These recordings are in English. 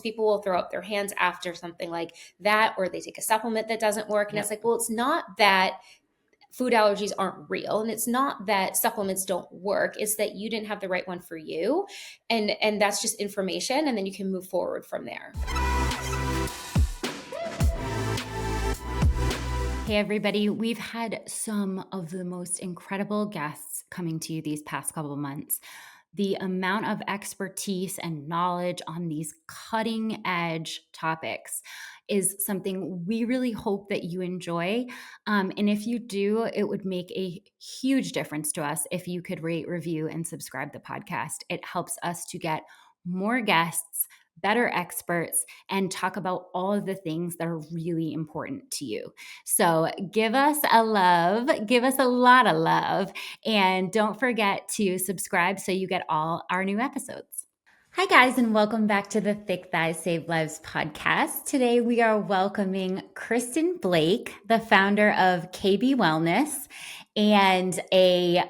people will throw up their hands after something like that, or they take a supplement that doesn't work. And it's like, well, it's not that food allergies aren't real, and it's not that supplements don't work. It's that you didn't have the right one for you. And that's just information. And then you can move forward from there. Hey, everybody. We've had some of the most incredible guests coming to you these past couple of months. The amount of expertise and knowledge on these cutting edge topics is something we really hope that you enjoy. And if you do, it would make a huge difference to us if you could rate, review, and subscribe the podcast. It helps us to get more guests, better experts, and talk about all of the things that are really important to you. So give us a love, give us a lot of love, and don't forget to subscribe so you get all our new episodes. Hi, guys, and welcome back to the Thick Thighs Save Lives podcast. Today, we are welcoming Kristen Blake, the founder of KB Wellness, and a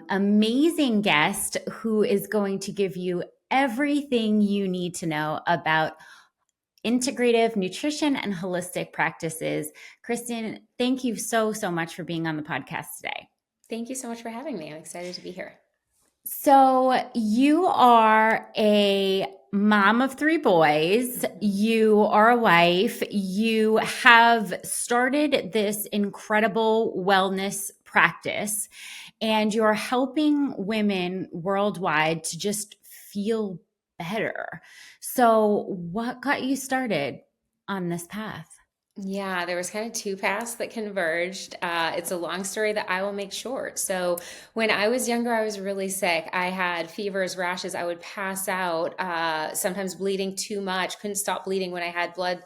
amazing guest who is going to give you everything you need to know about integrative nutrition and holistic practices. Kristen, thank you so much for being on the podcast today. Thank you so much for having me. I'm excited to be here. So you are a mom of 3 boys. You are a wife. You have started this incredible wellness practice, and you're helping women worldwide to just feel better. So what got you started on this path? Yeah, there was kind of 2 paths that converged. It's a long story that I will make short. So when I was younger, I was really sick. I had fevers, rashes. I would pass out, sometimes bleeding too much. Couldn't stop bleeding when I had blood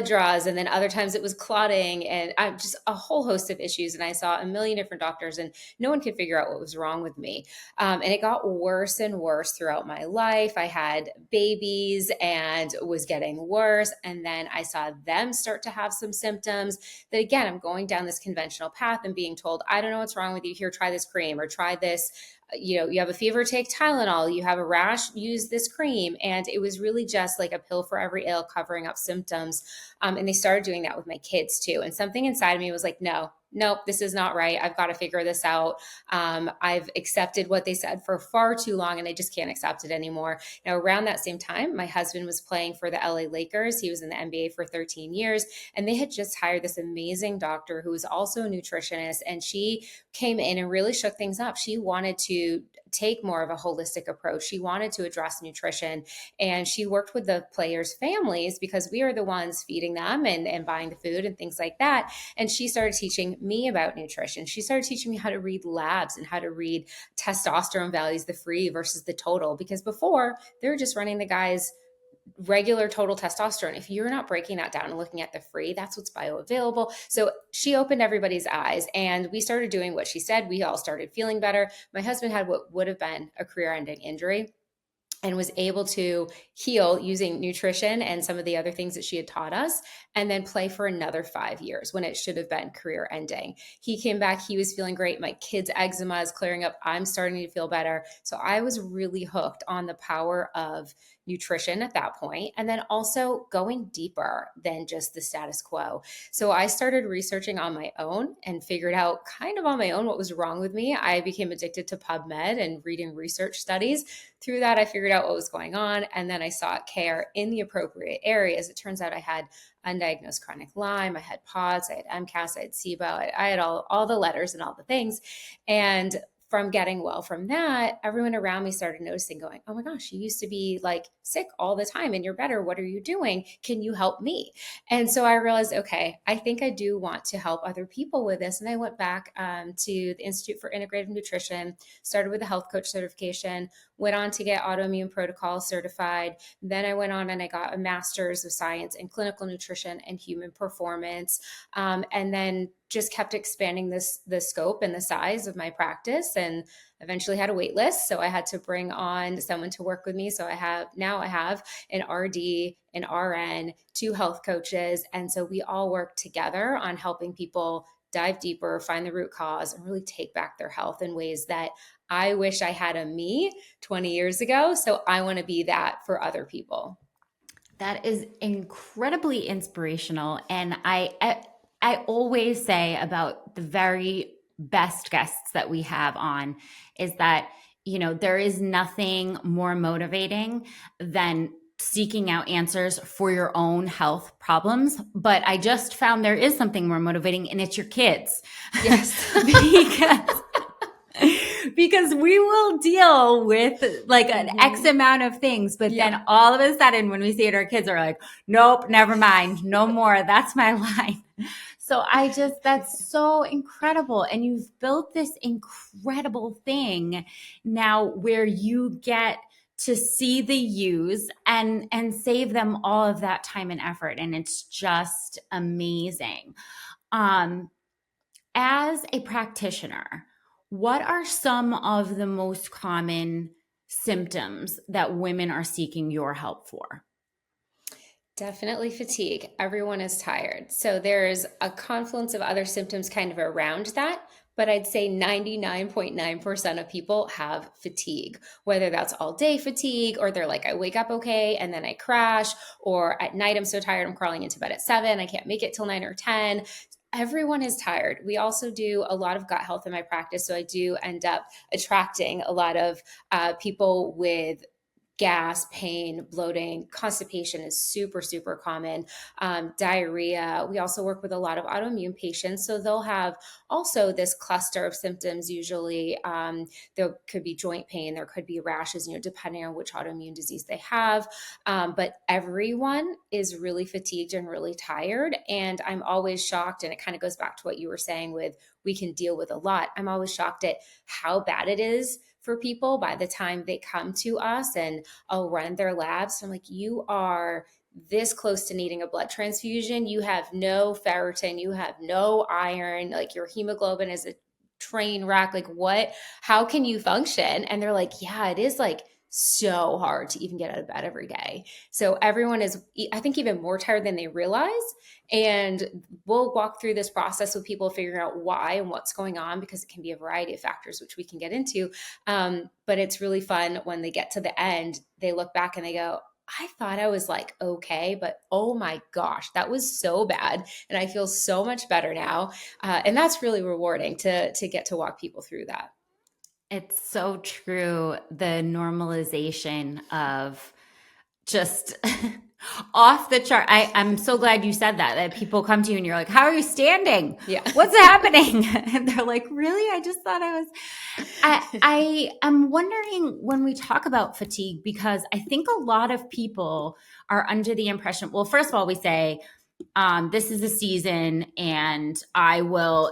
draws, and then other times it was clotting, and just a whole host of issues. And I saw a million different doctors, and no one could figure out what was wrong with me. And it got worse and worse throughout my life. I had babies and was getting worse, and then I saw them start to have some symptoms that, again, I'm going down this conventional path and being told, I don't know what's wrong with you. Here, try this cream, or try this. You have a fever, take Tylenol. You have a rash, use this cream. And it was really just like a pill for every ill, covering up symptoms. And they started doing that with my kids too. And something inside of me was like, nope, this is not right. I've got to figure this out. I've accepted what they said for far too long, and I just can't accept it anymore. Now, around that same time, my husband was playing for the LA Lakers. He was in the NBA for 13 years, and they had just hired this amazing doctor who was also a nutritionist. And she came in and really shook things up. She wanted to take more of a holistic approach. She wanted to address nutrition, and she worked with the players' families because we are the ones feeding them and buying the food and things like that. And she started teaching me about nutrition. She started teaching me how to read labs and how to read testosterone values, the free versus the total, because before they were just running the guys regular total testosterone. If you're not breaking that down and looking at the free, that's what's bioavailable. So she opened everybody's eyes, and we started doing what she said. We all started feeling better. My husband had what would have been a career-ending injury and was able to heal using nutrition and some of the other things that she had taught us, and then play for another 5 years when it should have been career ending. He came back. He was feeling great. My kids' eczema is clearing up. I'm starting to feel better. So I was really hooked on the power of nutrition at that point, and then also going deeper than just the status quo. So I started researching on my own and figured out kind of on my own what was wrong with me. I became addicted to PubMed and reading research studies. Through that, I figured out what was going on, and then I sought care in the appropriate areas. It turns out I had undiagnosed chronic Lyme, I had POTS, I had MCAS, I had SIBO, I had all the letters and all the things. And from getting well from that, everyone around me started noticing, going, oh my gosh, you used to be like sick all the time and you're better. What are you doing? Can you help me? And so I realized, okay, I think I do want to help other people with this. And I went back to the Institute for Integrative Nutrition, started with a health coach certification, went on to get autoimmune protocol certified. Then I went on and I got a master's of science in clinical nutrition and human performance. And then just kept expanding the scope and the size of my practice, and eventually had a wait list. So I had to bring on someone to work with me. So I have an RD, an RN, 2 health coaches. And so we all work together on helping people dive deeper, find the root cause, and really take back their health in ways that I wish I had a me 20 years ago. So I want to be that for other people. That is incredibly inspirational. And I always say about the very best guests that we have on is that, there is nothing more motivating than seeking out answers for your own health problems. But I just found there is something more motivating, and it's your kids. Yes. because because we will deal with like an X Hmm. amount of things, but Yeah. then all of a sudden when we see it, our kids are like, nope, never mind, no more. That's my line. So that's so incredible. And you've built this incredible thing now where you get to see the use and save them all of that time and effort. And it's just amazing. Um, as a practitioner, what are some of the most common symptoms that women are seeking your help for? Definitely fatigue. Everyone is tired. So there's a confluence of other symptoms kind of around that. But I'd say 99.9% of people have fatigue, whether that's all day fatigue or they're like, I wake up okay and then I crash, or at night I'm so tired I'm crawling into bed at 7. I can't make it till 9 or 10. Everyone is tired. We also do a lot of gut health in my practice. So I do end up attracting a lot of people with gas, pain, bloating, constipation is super, super common. Diarrhea. We also work with a lot of autoimmune patients. So they'll have also this cluster of symptoms. Usually, there could be joint pain, there could be rashes, depending on which autoimmune disease they have. But everyone is really fatigued and really tired. And I'm always shocked. And it kind of goes back to what you were saying with we can deal with a lot. I'm always shocked at how bad it is for people by the time they come to us, and I'll run their labs. So I'm like, you are this close to needing a blood transfusion. You have no ferritin, you have no iron, like your hemoglobin is a train wreck. Like, what? How can you function? And they're like, yeah, it is like so hard to even get out of bed every day. So everyone is, I think, even more tired than they realize. And we'll walk through this process with people figuring out why and what's going on, because it can be a variety of factors, which we can get into. But it's really fun when they get to the end, they look back and they go, I thought I was like, okay, but oh my gosh, that was so bad. And I feel so much better now. And that's really rewarding to get to walk people through that. It's so true. The normalization of just off the chart. I'm so glad you said that people come to you and you're like, how are you standing? Yeah. What's happening? And they're like, really? I just thought I was. I am wondering when we talk about fatigue, because I think a lot of people are under the impression, well, first of all, we say, this is a season and I will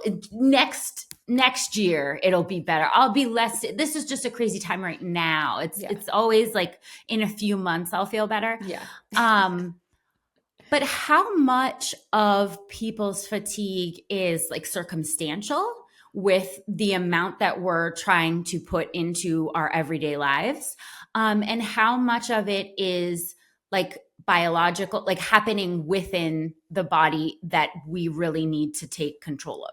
next year it'll be better. I'll be less, this is just a crazy time right now. Yeah. It's always like in a few months I'll feel better. Yeah. Um but how much of people's fatigue is like circumstantial with the amount that we're trying to put into our everyday lives? And how much of it is like biological, like happening within the body that we really need to take control of?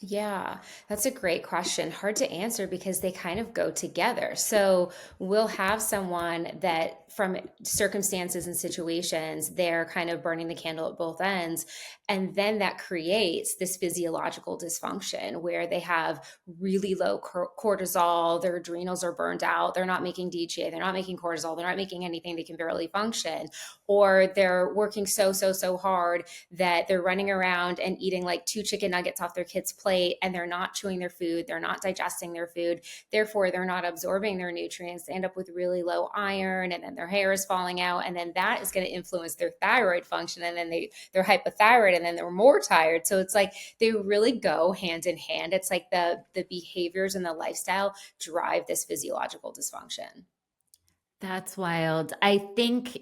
Yeah, that's a great question. Hard to answer because they kind of go together. So we'll have someone that, from circumstances and situations, they're kind of burning the candle at both ends. And then that creates this physiological dysfunction where they have really low cortisol, their adrenals are burned out, they're not making DHA, they're not making cortisol, they're not making anything, they can barely function. Or they're working so hard that they're running around and eating like 2 chicken nuggets off their kid's plate, and they're not chewing their food, they're not digesting their food, therefore they're not absorbing their nutrients. They end up with really low iron, and then their hair is falling out, and then that is going to influence their thyroid function, and then they're hypothyroid, and then they're more tired. So it's like they really go hand in hand. It's like the behaviors and the lifestyle drive this physiological dysfunction. That's wild. I think,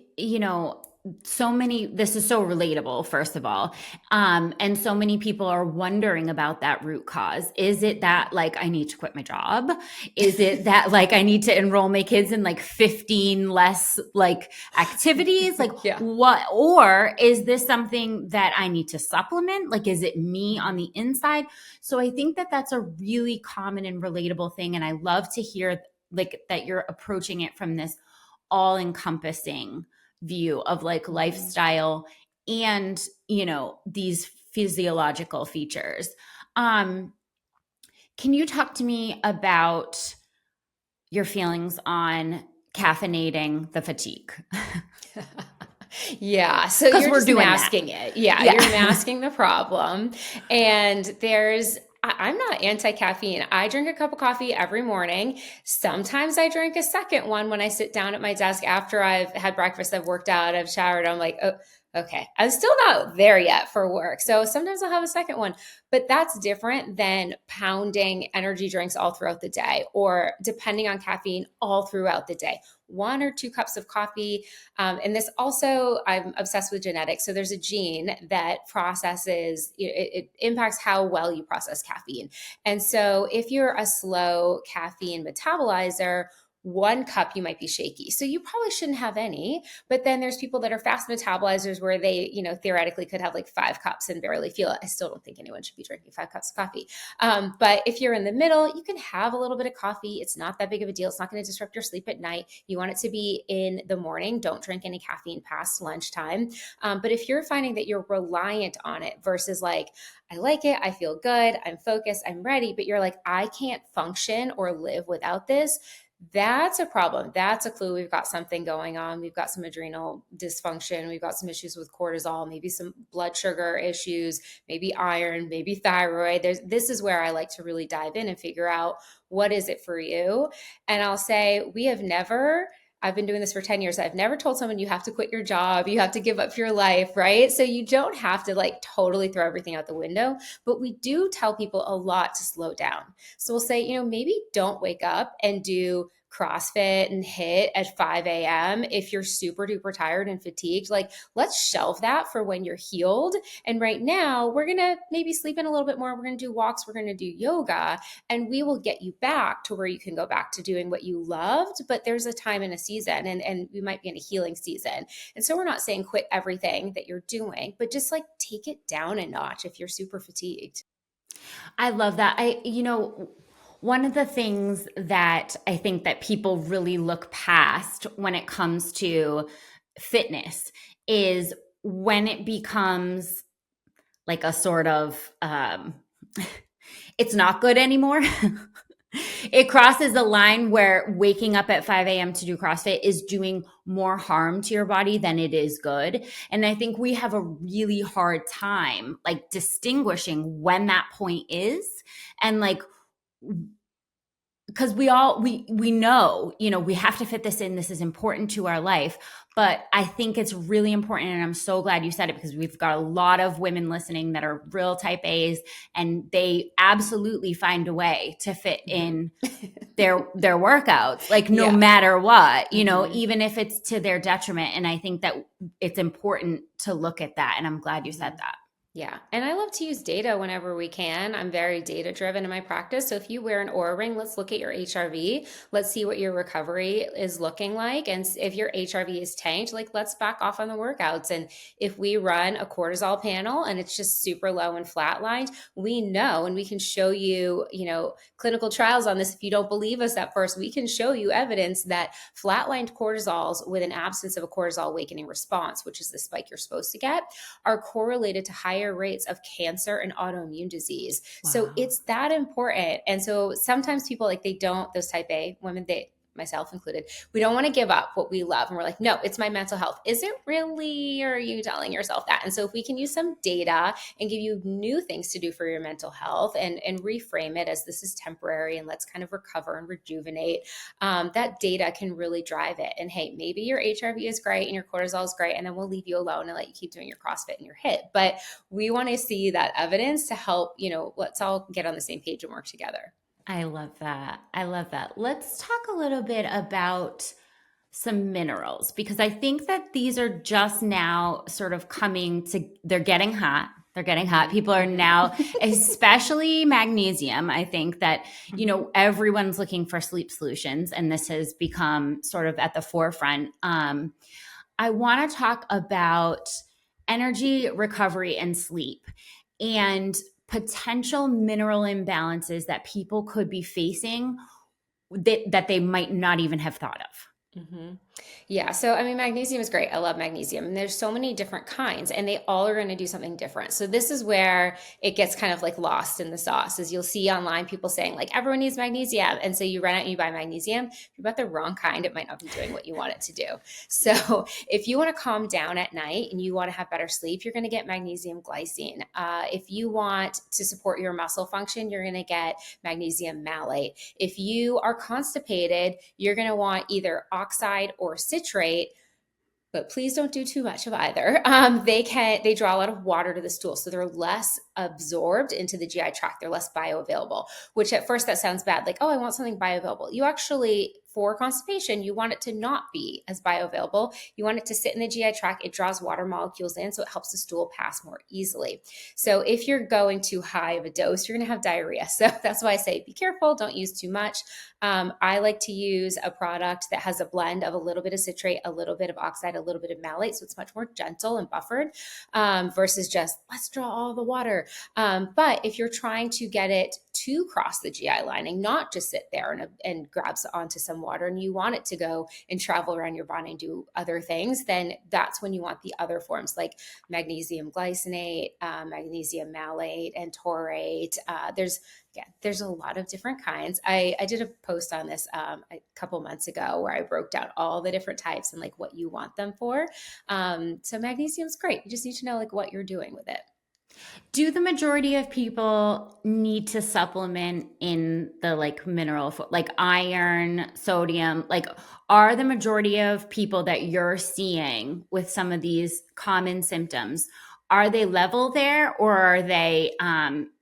so many, this is so relatable, first of all. And so many people are wondering about that root cause. Is it that like I need to quit my job? Is it that like I need to enroll my kids in like 15 less like activities? Like Yeah. what? Or is this something that I need to supplement? Like, is it me on the inside? So I think that that's a really common and relatable thing. And I love to hear like that you're approaching it from this all encompassing view of like Mhm. lifestyle and, these physiological features. Um, can you talk to me about your feelings on caffeinating the fatigue? Yeah, so Because you're we're just doing that. masking it. Yeah, you're Yeah. masking the problem. And I'm not anti caffeine. I drink a cup of coffee every morning. Sometimes I drink a second one when I sit down at my desk after I've had breakfast, I've worked out, I've showered. I'm like, oh, okay, I'm still not there yet for work. So sometimes I'll have a second one, but that's different than pounding energy drinks all throughout the day or depending on caffeine all throughout the day. 1 or 2 cups of coffee, and this also, I'm obsessed with genetics. So there's a gene that processes, it impacts how well you process caffeine. And so if you're a slow caffeine metabolizer, 1 cup you might be shaky. So you probably shouldn't have any. But then there's people that are fast metabolizers where they, theoretically could have like 5 cups and barely feel it. I still don't think anyone should be drinking 5 cups of coffee. But if you're in the middle, you can have a little bit of coffee. It's not that big of a deal. It's not going to disrupt your sleep at night. You want it to be in the morning. Don't drink any caffeine past lunchtime. But if you're finding that you're reliant on it versus like, I like it, I feel good, I'm focused, I'm ready, but you're like, I can't function or live without this, that's a problem. That's a clue we've got something going on. We've got some adrenal dysfunction. We've got some issues with cortisol, maybe some blood sugar issues, maybe iron, maybe thyroid. This is where I like to really dive in and figure out what is it for you. And I'll say, I've been doing this for 10 years. I've never told someone you have to quit your job, you have to give up your life, right? So you don't have to like totally throw everything out the window, but we do tell people a lot to slow down. So we'll say, maybe don't wake up and do CrossFit and hit at 5 a.m. if you're super duper tired and fatigued. Like, let's shelve that for when you're healed. And right now, we're going to maybe sleep in a little bit more. We're going to do walks. We're going to do yoga, and we will get you back to where you can go back to doing what you loved. But there's a time and a season, and we might be in a healing season. And so we're not saying quit everything that you're doing, but just like take it down a notch if you're super fatigued. I love that. One of the things that I think that people really look past when it comes to fitness is when it becomes like a sort of, it's not good anymore. It crosses a line where waking up at 5 a.m. to do CrossFit is doing more harm to your body than it is good. And I think we have a really hard time like distinguishing when that point is. And like, because we know, we have to fit this in, this is important to our life, but I think it's really important, and I'm so glad you said it, because we've got a lot of women listening that are real type A's, and they absolutely find a way to fit in their workouts, like no Yeah. matter what, Mhm. even if it's to their detriment. And I think that it's important to look at that, and I'm glad you said Mhm. that. Yeah. And I love to use data whenever we can. I'm very data driven in my practice. So if you wear an Aura ring, let's look at your HRV. Let's see what your recovery is looking like. And if your HRV is tanked, like let's back off on the workouts. And if we run a cortisol panel and it's just super low and flatlined, we know, and we can show you, clinical trials on this. If you don't believe us at first, we can show you evidence that flatlined cortisols with an absence of a cortisol awakening response, which is the spike you're supposed to get, are correlated to higher rates of cancer and autoimmune disease. So Wow. it's that important. And so sometimes people like they don't, those type A women, they, myself included, we don't want to give up what we love. And we're like, no, it's my mental health. Is it really? Or are you telling yourself that? And so if we can use some data and give you new things to do for your mental health and reframe it as this is temporary and let's kind of recover and rejuvenate, that data can really drive it. And hey, maybe your HRV is great and your cortisol is great, and then we'll leave you alone and let you keep doing your CrossFit and your HIIT. But we want to see that evidence to help, let's all get on the same page and work together. I love that. I love that. Let's talk a little bit about some minerals, because I think that these are just now sort of coming to, they're getting hot. They're getting hot. People are now, Mm-hmm. especially magnesium. I think that, Mm-hmm. everyone's looking for sleep solutions, and this has become sort of at the forefront. I want to talk about energy, recovery, and sleep, and potential mineral imbalances that people could be facing that they might not even have thought of. Mm-hmm. Yeah, so I mean, magnesium is great. I love magnesium. And there's so many different kinds, and they all are going to do something different. So this is where it gets kind of like lost in the sauce, is you'll see online people saying like everyone needs magnesium. And so you run out and you buy magnesium. If you bought the wrong kind, it might not be doing what you want it to do. So if you want to calm down at night and you want to have better sleep, you're going to get magnesium glycine. If you want to support your muscle function, you're going to get magnesium malate. If you are constipated, you're going to want either oxide or citrate, but please don't do too much of either. They draw a lot of water to the stool, so they're less absorbed into the GI tract. They're less bioavailable. Which at first that sounds bad, like, oh, I want something bioavailable. You actually, for constipation, you want it to not be as bioavailable. You want it to sit in the GI tract. It draws water molecules in, so it helps the stool pass more easily. So if you're going too high of a dose, you're going to have diarrhea. So that's why I say be careful. Don't use too much. I like to use a product that has a blend of a little bit of citrate, a little bit of oxide, a little bit of malate. So it's much more gentle and buffered versus just let's draw all the water. But if you're trying to get it to cross the GI lining, not just sit there and grabs onto some water, and you want it to go and travel around your body and do other things, then that's when you want the other forms like magnesium glycinate, magnesium malate, and taurate. There's a lot of different kinds. I did a post on this a couple months ago where I broke down all the different types and like what you want them for. So magnesium is great. You just need to know like what you're doing with it. Do the majority of people need to supplement in the like like iron, sodium? Like, are the majority of people that you're seeing with some of these common symptoms, are they level there, or are they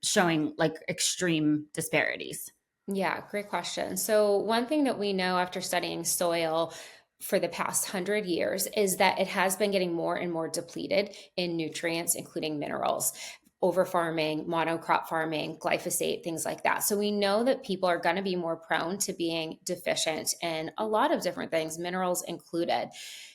showing like extreme disparities? Yeah, great question. So, one thing that we know after studying soil for the past 100 years is that it has been getting more and more depleted in nutrients, including minerals, over farming, monocrop farming, glyphosate, things like that. So, we know that people are going to be more prone to being deficient in a lot of different things, minerals included.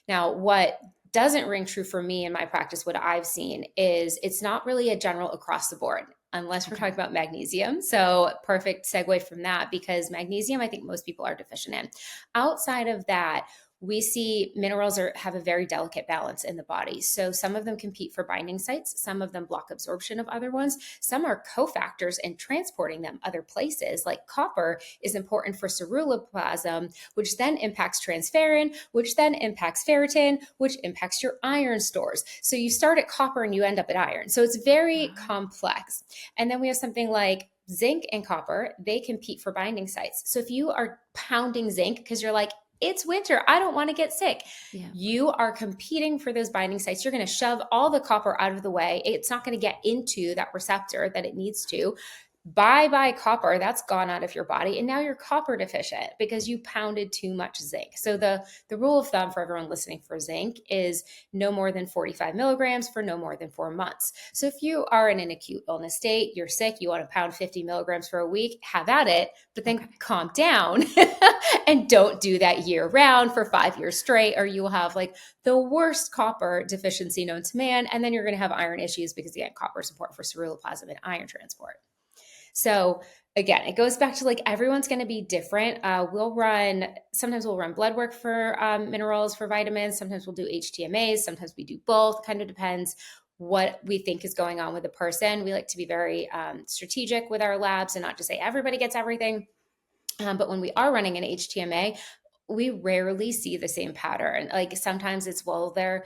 Now, what doesn't ring true for me in my practice, what I've seen is it's not really a general across the board unless we're Okay. talking about magnesium. So, perfect segue from that because magnesium, I think most people are deficient in. Outside of that, we see minerals have a very delicate balance in the body. So some of them compete for binding sites, some of them block absorption of other ones, some are cofactors in transporting them other places. Like copper is important for ceruloplasm, which then impacts transferrin, which then impacts ferritin, which impacts your iron stores. So you start at copper and you end up at iron. So it's very complex. And then we have something like zinc and copper, they compete for binding sites. So if you are pounding zinc because you're like, it's winter, I don't want to get sick, Yeah. you are competing for those binding sites. You're going to shove all the copper out of the way. It's not going to get into that receptor that it needs to. Bye copper, that's gone out of your body, and now you're copper deficient because you pounded too much zinc. So the rule of thumb for everyone listening for zinc is no more than 45 milligrams for no more than 4 months. So if you are in an acute illness state, you're sick, you want to pound 50 milligrams for a week, have at it, but then Okay. calm down and don't do that year round for 5 years straight, or you will have like the worst copper deficiency known to man, and then you're going to have iron issues because again, copper is important for ceruloplasm and iron transport. So again, it goes back to like everyone's going to be different. Sometimes we'll run blood work for minerals, for vitamins. Sometimes we'll do HTMAs. Sometimes we do both. Kind of depends what we think is going on with the person. We like to be very strategic with our labs and not just say everybody gets everything. But when we are running an HTMA, we rarely see the same pattern. Like sometimes it's, well, their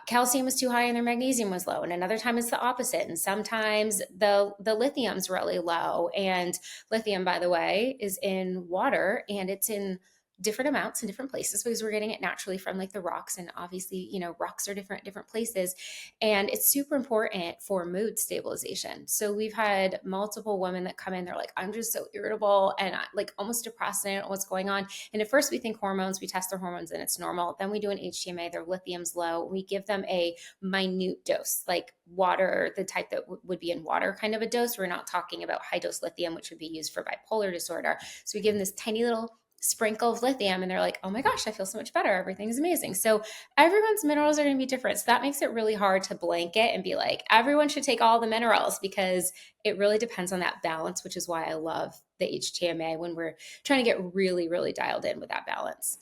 calcium was too high and their magnesium was low, and another time it's the opposite. And sometimes the lithium's really low. And lithium, by the way, is in water and it's in different amounts in different places because we're getting it naturally from like the rocks, and obviously rocks are different places, and it's super important for mood stabilization. So we've had multiple women that come in, they're like, I'm just so irritable and like almost depressed, and I don't know what's going on. And at first we think hormones, we test their hormones and it's normal. Then we do an HTMA, their lithium's low. We give them a minute dose, like water, the type that would be in water kind of a dose. We're not talking about high dose lithium, which would be used for bipolar disorder. So we give them this tiny little sprinkle of lithium and they're like, oh my gosh, I feel so much better. Everything's amazing. So everyone's minerals are going to be different. So that makes it really hard to blanket and be like, everyone should take all the minerals, because it really depends on that balance, which is why I love the HTMA when we're trying to get really, really dialed in with that balance.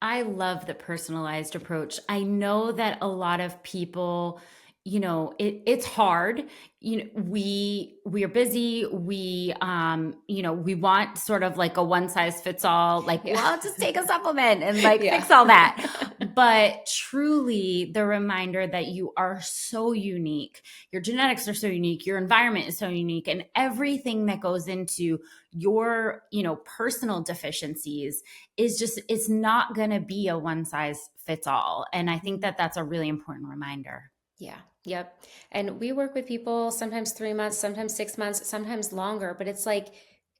I love the personalized approach. I know that a lot of people, it's hard. We are busy. We want sort of like a one size fits all, like, Yeah. well, just take a supplement and like Yeah. fix all that. But truly the reminder that you are so unique. Your genetics are so unique, your environment is so unique, and everything that goes into your, personal deficiencies is just, it's not going to be a one size fits all. And I think that that's a really important reminder. Yeah. Yep. And we work with people sometimes 3 months, sometimes 6 months, sometimes longer, but it's like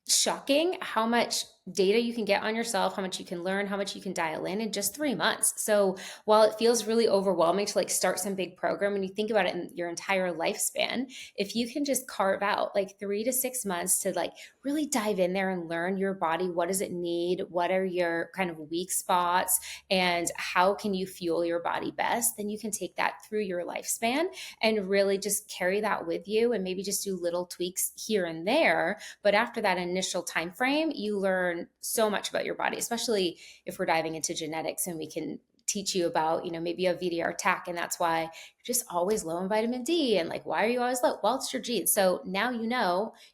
shocking how much data you can get on yourself, how much you can learn, how much you can dial in just 3 months. So while it feels really overwhelming to like start some big program, when you think about it in your entire lifespan, if you can just carve out like 3 to 6 months to like really dive in there and learn your body, what does it need? What are your kind of weak spots? And how can you fuel your body best? Then you can take that through your lifespan and really just carry that with you and maybe just do little tweaks here and there. But after that initial time frame, you learn so much about your body, especially if we're diving into genetics and we can teach you about, maybe you have VDR TAC and that's why you're just always low in vitamin D. And like, why are you always low? Well, it's your genes. So now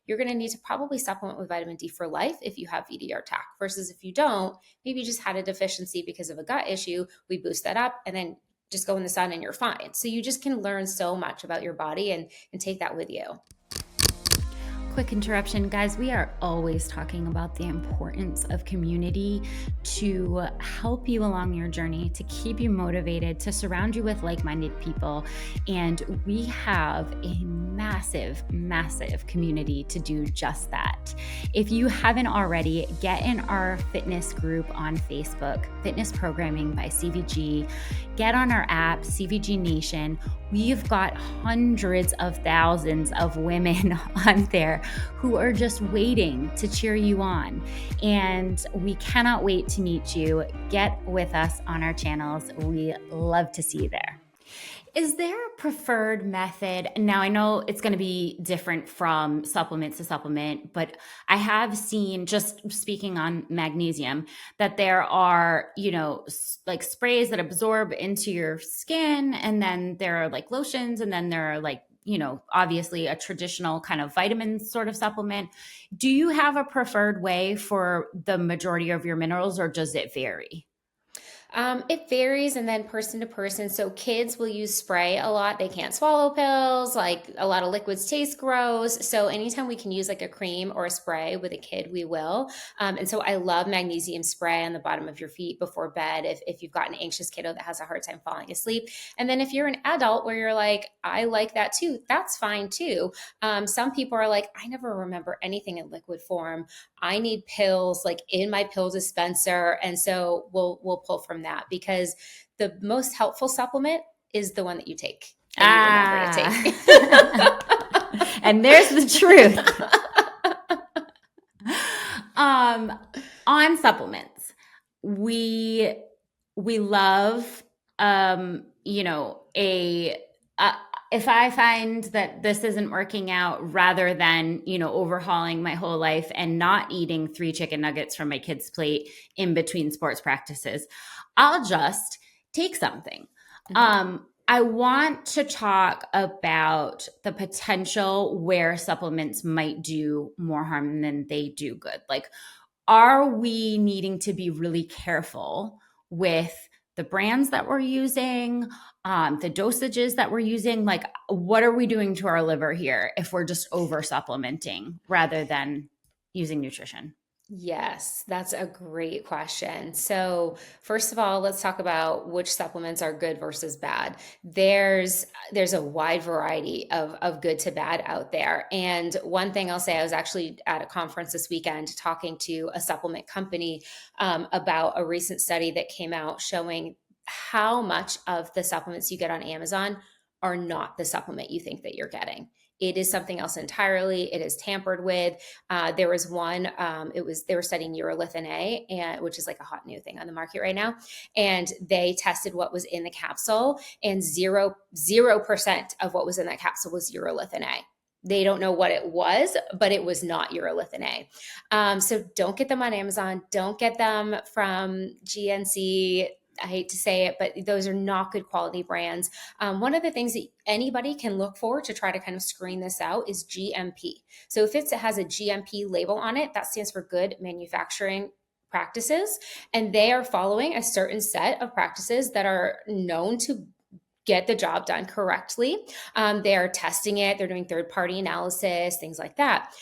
you're going to need to probably supplement with vitamin D for life if you have VDR TAC versus if you don't, maybe you just had a deficiency because of a gut issue. We boost that up and then just go in the sun and you're fine. So you just can learn so much about your body and take that with you. Quick interruption, guys. We are always talking about the importance of community to help you along your journey, to keep you motivated, to surround you with like-minded people. And we have a massive, massive community to do just that. If you haven't already, get in our fitness group on Facebook, Fitness Programming by CVG. Get on our app, CVG Nation. We've got hundreds of thousands of women on there who are just waiting to cheer you on. And we cannot wait to meet you. Get with us on our channels. We love to see you there. Is there a preferred method? Now, I know it's going to be different from supplement to supplement, but I have seen, just speaking on magnesium, that there are, like sprays that absorb into your skin, and then there are like lotions, and then there are like, obviously a traditional kind of vitamin sort of supplement. Do you have a preferred way for the majority of your minerals, or does it vary? It varies and then person to person. So kids will use spray a lot. They can't swallow pills. Like a lot of liquids taste gross. So anytime we can use like a cream or a spray with a kid, we will. And so I love magnesium spray on the bottom of your feet before bed if you've got an anxious kiddo that has a hard time falling asleep. And then if you're an adult where you're like, I like that too, that's fine too. Some people are like, I never remember anything in liquid form. I need pills like in my pill dispenser. And so we'll pull from that because the most helpful supplement is the one that you take and you remember to take. And there's the truth. On supplements, we love if I find that this isn't working out, rather than, overhauling my whole life and not eating 3 chicken nuggets from my kid's plate in between sports practices, I'll just take something. Mm-hmm. I want to talk about the potential where supplements might do more harm than they do good. Like, are we needing to be really careful with the brands that we're using, the dosages that we're using? Like, what are we doing to our liver here if we're just over supplementing rather than using nutrition? Yes, that's a great question. So, first of all, let's talk about which supplements are good versus bad. There's a wide variety of good to bad out there. And one thing I'll say, I was actually at a conference this weekend talking to a supplement company about a recent study that came out showing how much of the supplements you get on Amazon are not the supplement you think that you're getting. It is something else entirely. It is tampered with. There was one. They were studying urolithin A, and which is like a hot new thing on the market right now. And they tested what was in the capsule, and 0% of what was in that capsule was urolithin A. they don't know what it was, but it was not urolithin A. So don't get them on Amazon. Don't get them from GNC. I hate to say it, but those are not good quality brands. One of the things that anybody can look for to try to kind of screen this out is GMP. So if it has a GMP label on it, that stands for good manufacturing practices. And they are following a certain set of practices that are known to get the job done correctly. They're testing it, they're doing third party analysis, things like that.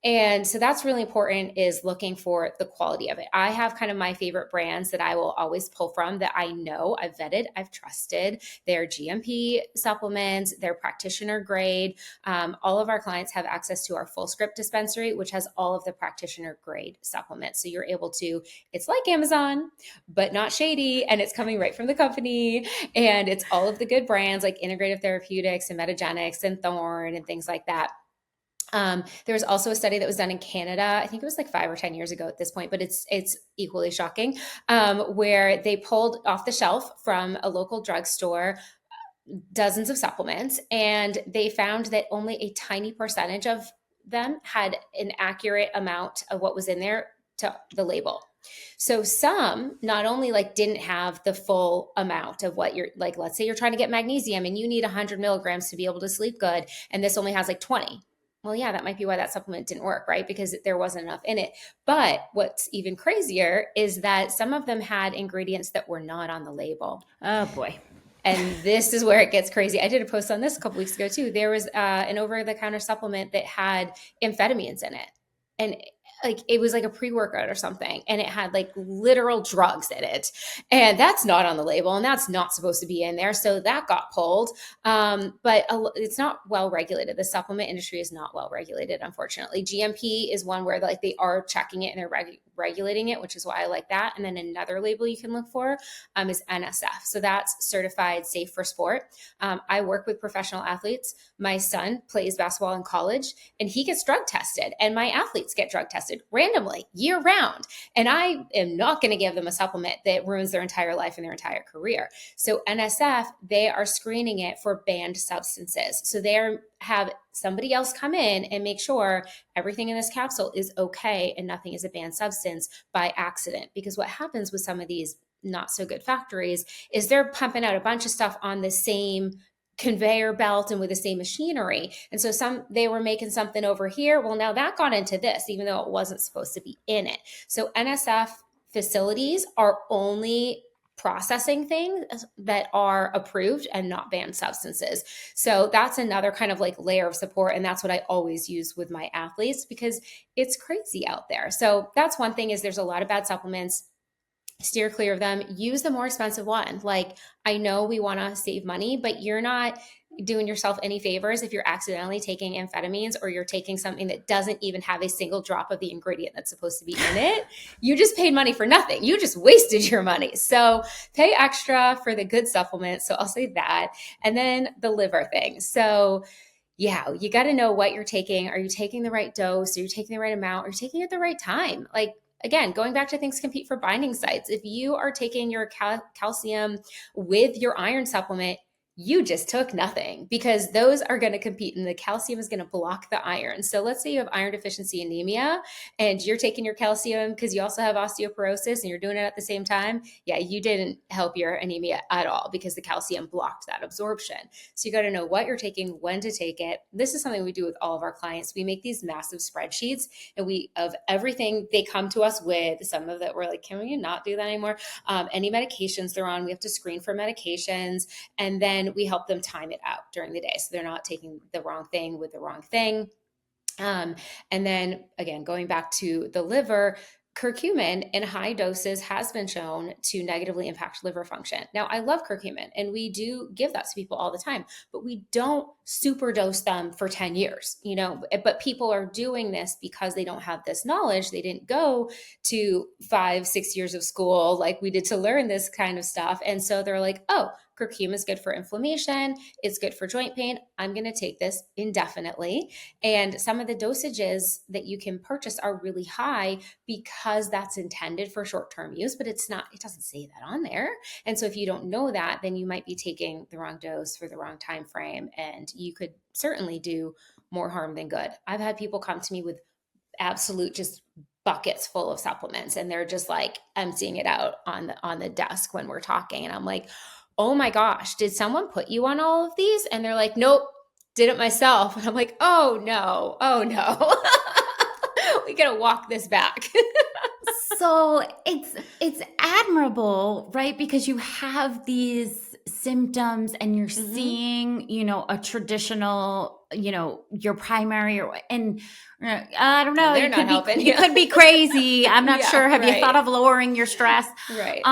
And so that's really important, is looking for the quality of it. I have kind of my favorite brands that I will always pull from, that I know I've vetted, I've trusted. They're GMP supplements, they're practitioner grade. All of our clients have access to our full script dispensary, which has all of the practitioner grade supplements. So you're able to, it's like Amazon, but not shady, and it's coming right from the company. And it's all of the good brands like Integrative Therapeutics and Metagenics and Thorne and things like that. There was also a study that was done in Canada. I think it was like 5 or 10 years ago at this point, but it's equally shocking, where they pulled off the shelf from a local drugstore dozens of supplements, and they found that only a tiny percentage of them had an accurate amount of what was in there to the label. So some not only like didn't have the full amount of what you're like, let's say you're trying to get magnesium and you need 100 milligrams to be able to sleep good, and this only has like 20. Well, yeah, that might be why that supplement didn't work, right? Because there wasn't enough in it. But what's even crazier is that some of them had ingredients that were not on the label. Oh boy. And this is where it gets crazy. I did a post on this a couple weeks ago too. There was an over-the-counter supplement that had amphetamines in it. And like it was like a pre-workout or something, and it had like literal drugs in it, and that's not on the label, and that's not supposed to be in there, so that got pulled. But it's not well regulated. The supplement industry is not well regulated, unfortunately. GMP is one where like they are checking it and they're regulating it, which is why I like that. And then another label you can look for is NSF, so that's certified safe for sport. I work with professional athletes. My son plays basketball in college, and he gets drug tested, and my athletes get drug tested randomly year round. And I am not going to give them a supplement that ruins their entire life and their entire career. So NSF, they are screening it for banned substances. So they have somebody else come in and make sure everything in this capsule is okay and nothing is a banned substance by accident. Because what happens with some of these not so good factories is they're pumping out a bunch of stuff on the same conveyor belt and with the same machinery. And so they were making something over here. Well, now that got into this, even though it wasn't supposed to be in it. So NSF facilities are only processing things that are approved and not banned substances. So that's another kind of like layer of support. And that's what I always use with my athletes, because it's crazy out there. So that's one thing, is there's a lot of bad supplements. Steer clear of them. Use the more expensive one. Like, I know we want to save money, but you're not doing yourself any favors if you're accidentally taking amphetamines, or you're taking something that doesn't even have a single drop of the ingredient that's supposed to be in it. You just paid money for nothing. You just wasted your money. So pay extra for the good supplements. So I'll say that. And then the liver thing. So yeah, you got to know what you're taking. Are you taking the right dose? Are you taking the right amount? Are you taking it at the right time? Like, again, going back to things compete for binding sites. If you are taking your calcium with your iron supplement, you just took nothing, because those are going to compete and the calcium is going to block the iron. So let's say you have iron deficiency anemia and you're taking your calcium because you also have osteoporosis and you're doing it at the same time. Yeah, you didn't help your anemia at all, because the calcium blocked that absorption. So you got to know what you're taking, when to take it. This is something we do with all of our clients. We make these massive spreadsheets, and of everything they come to us with. Some of that we're like, can we not do that anymore? Any medications they're on, we have to screen for medications, and then we help them time it out during the day, so they're not taking the wrong thing with the wrong thing. And then again, going back to the liver, curcumin in high doses has been shown to negatively impact liver function. Now, I love curcumin, and we do give that to people all the time, but we don't super dose them for 10 years, but people are doing this because they don't have this knowledge. They didn't go to 5-6 years of school like we did to learn this kind of stuff. And so they're like, oh, curcumin is good for inflammation. It's good for joint pain. I'm going to take this indefinitely. And some of the dosages that you can purchase are really high because that's intended for short-term use, but it's not, it doesn't say that on there. And so if you don't know that, then you might be taking the wrong dose for the wrong time frame, and you could certainly do more harm than good. I've had people come to me with absolute just buckets full of supplements, and they're just like emptying it out on the desk when we're talking, and I'm like, oh my gosh, did someone put you on all of these? And they're like, nope, did it myself. And I'm like, oh no, oh no. We gotta walk this back. So it's admirable, right? Because you have these symptoms and you're seeing, a traditional, your primary and I don't know, They're not helping. You could be crazy. I'm not Yeah, sure. Have you right. thought of lowering your stress? Right.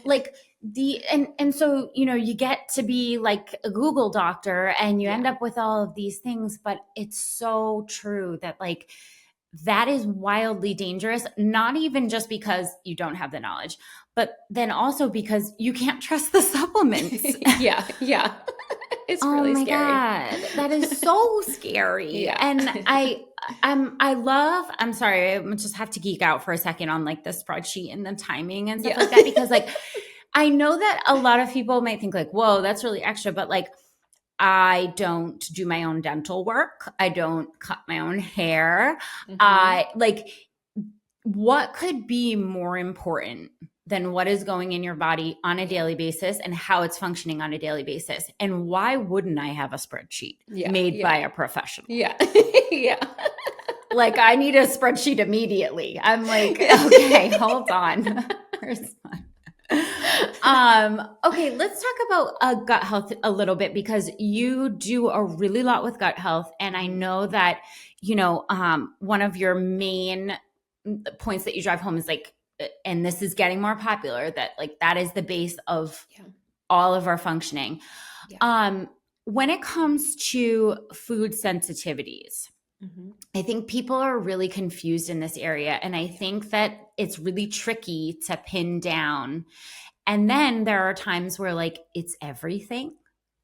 Like and so, you get to be like a Google doctor and you end up with all of these things, but it's so true that like that is wildly dangerous, not even just because you don't have the knowledge, but then also because you can't trust the supplements. Yeah. It's Oh really my scary. God. That is so scary. Yeah. And I'm sorry, I just have to geek out for a second on like the spreadsheet and the timing and stuff like that, because like, I know that a lot of people might think like, whoa, that's really extra, but like, I don't do my own dental work. I don't cut my own hair. Like, what could be more important than what is going in your body on a daily basis and how it's functioning on a daily basis? And why wouldn't I have a spreadsheet made by a professional? Yeah. Yeah. Like, I need a spreadsheet immediately. I'm like, okay, hold on. Where's mine? Okay, let's talk about gut health a little bit, because you do a really lot with gut health. And I know that, one of your main points that you drive home is like, and this is getting more popular, that like, that is the base of all of our functioning. When it comes to food sensitivities, I think people are really confused in this area. And I think that it's really tricky to pin down. And then there are times where like, it's everything.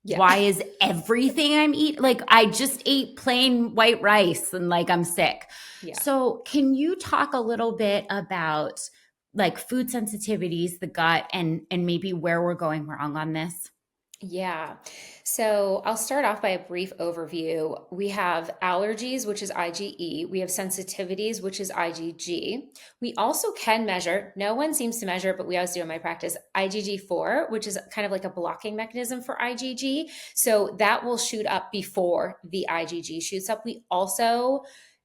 Yeah. Why is everything I'm eating? Like, I just ate plain white rice and like, I'm sick. Yeah. So can you talk a little bit about like food sensitivities, the gut, and maybe where we're going wrong on this? Yeah. So I'll start off by a brief overview. We have allergies, which is IgE. We have sensitivities, which is IgG. We also can measure, no one seems to measure, but we always do in my practice, IgG4, which is kind of like a blocking mechanism for IgG. So that will shoot up before the IgG shoots up. We also,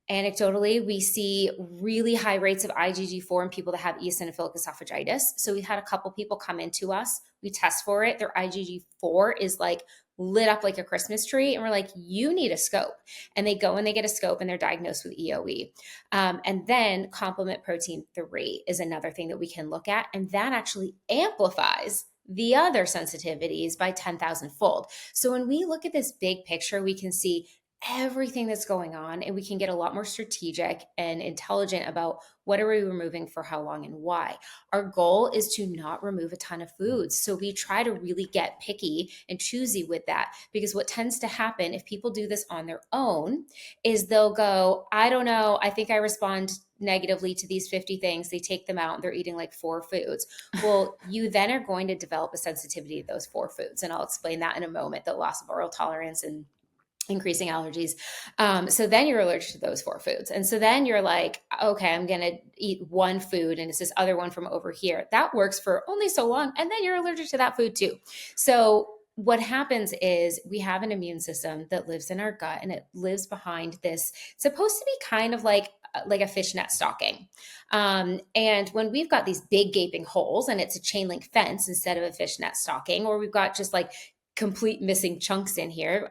anecdotally, we see really high rates of IgG4 in people that have eosinophilic esophagitis. So we had a couple people come into us. We test for it. Their IgG4 is like lit up like a Christmas tree. And we're like, you need a scope. And they go and they get a scope and they're diagnosed with EOE. And then complement protein 3 is another thing that we can look at. And that actually amplifies the other sensitivities by 10,000 fold. So when we look at this big picture, we can see everything that's going on, and we can get a lot more strategic and intelligent about what are we removing for how long and why. Our goal is to not remove a ton of foods. So we try to really get picky and choosy with that, because what tends to happen if people do this on their own is they'll go, I don't know, I think I respond negatively to these 50 things. They take them out and they're eating like 4 foods. Well, you then are going to develop a sensitivity to those 4 foods. And I'll explain that in a moment, the loss of oral tolerance and increasing allergies. So then you're allergic to those 4 foods. And so then you're like, okay, I'm going to eat one food and it's this other one from over here. That works for only so long. And then you're allergic to that food too. So what happens is we have an immune system that lives in our gut, and it lives behind this. It's supposed to be kind of like a fishnet stocking. And when we've got these big gaping holes and it's a chain link fence instead of a fishnet stocking, or we've got just like complete missing chunks in here.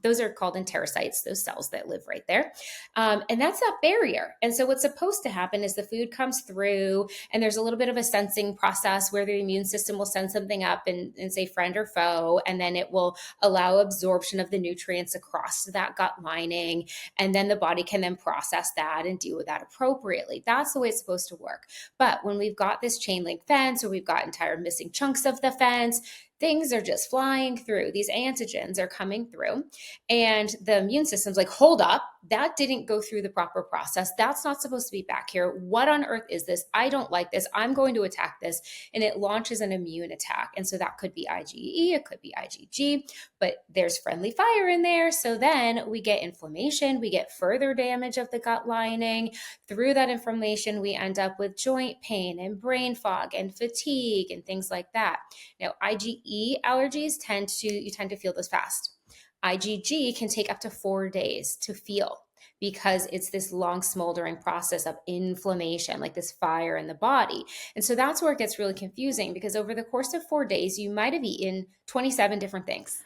Those are called enterocytes, those cells that live right there. And that's that barrier. And so what's supposed to happen is the food comes through and there's a little bit of a sensing process where the immune system will send something up and say friend or foe, and then it will allow absorption of the nutrients across that gut lining. And then the body can then process that and deal with that appropriately. That's the way it's supposed to work. But when we've got this chain link fence, or we've got entire missing chunks of the fence, things are just flying through. These antigens are coming through, and the immune system's like, hold up, that didn't go through the proper process. That's not supposed to be back here. What on earth is this? I don't like this. I'm going to attack this. And it launches an immune attack. And so that could be IgE, it could be IgG, but there's friendly fire in there. So then we get inflammation, we get further damage of the gut lining. Through that inflammation, we end up with joint pain and brain fog and fatigue and things like that. Now, IgE allergies you tend to feel this fast. IgG can take up to 4 days to feel because it's this long smoldering process of inflammation, like this fire in the body. And so that's where it gets really confusing, because over the course of 4 days, you might have eaten 27 different things.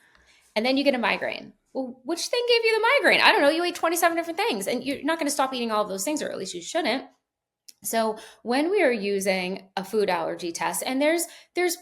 And then you get a migraine. Well, which thing gave you the migraine? I don't know. You ate 27 different things, and you're not going to stop eating all of those things, or at least you shouldn't. So when we are using a food allergy test, and there's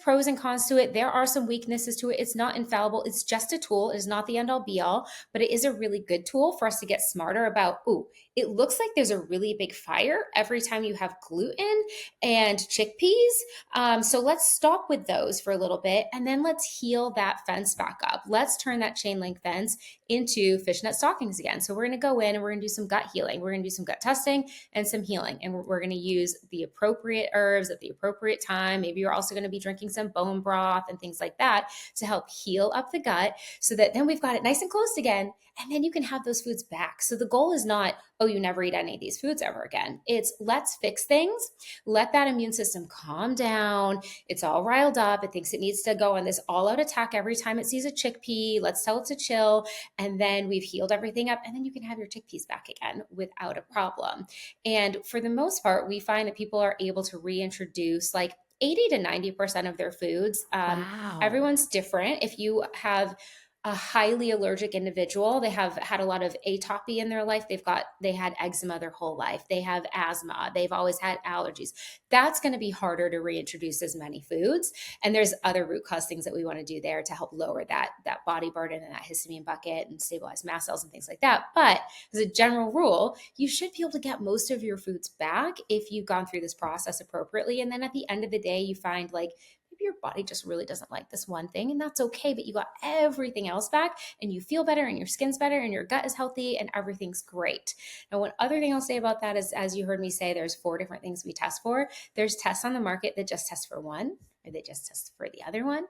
pros and cons to it, there are some weaknesses to it. It's not infallible. It's just a tool. It is not the end all be all, but it is a really good tool for us to get smarter about, ooh, it looks like there's a really big fire every time you have gluten and chickpeas. So let's stop with those for a little bit, and then let's heal that fence back up. Let's turn that chain link fence into fishnet stockings again. So we're going to go in and we're going to do some gut healing. We're going to do some gut testing and some healing. And we're going to use the appropriate herbs at the appropriate time. Maybe you're also going to be drinking some bone broth and things like that to help heal up the gut, so that then we've got it nice and closed again. And then you can have those foods back. So the goal is not, oh, you never eat any of these foods ever again. It's let's fix things. Let that immune system calm down. It's all riled up. It thinks it needs to go on this all out attack every time it sees a chickpea. Let's tell it to chill. And then we've healed everything up. And then you can have your chickpeas back again without a problem. And for the most part, we find that people are able to reintroduce like 80 to 90% of their foods. Wow. Everyone's different. If you have a highly allergic individual, they have had a lot of atopy in their life, they had eczema their whole life, they have asthma, they've always had allergies, that's going to be harder to reintroduce as many foods. And there's other root cause things that we want to do there to help lower that body burden and that histamine bucket and stabilize mast cells and things like that. But as a general rule, you should be able to get most of your foods back if you've gone through this process appropriately. And then at the end of the day, you find like, maybe your body just really doesn't like this one thing, and that's okay, but you got everything else back and you feel better and your skin's better and your gut is healthy and everything's great. Now, one other thing I'll say about that is, as you heard me say, there's 4 different things we test for. There's tests on the market that just test for one, or they just test for the other one.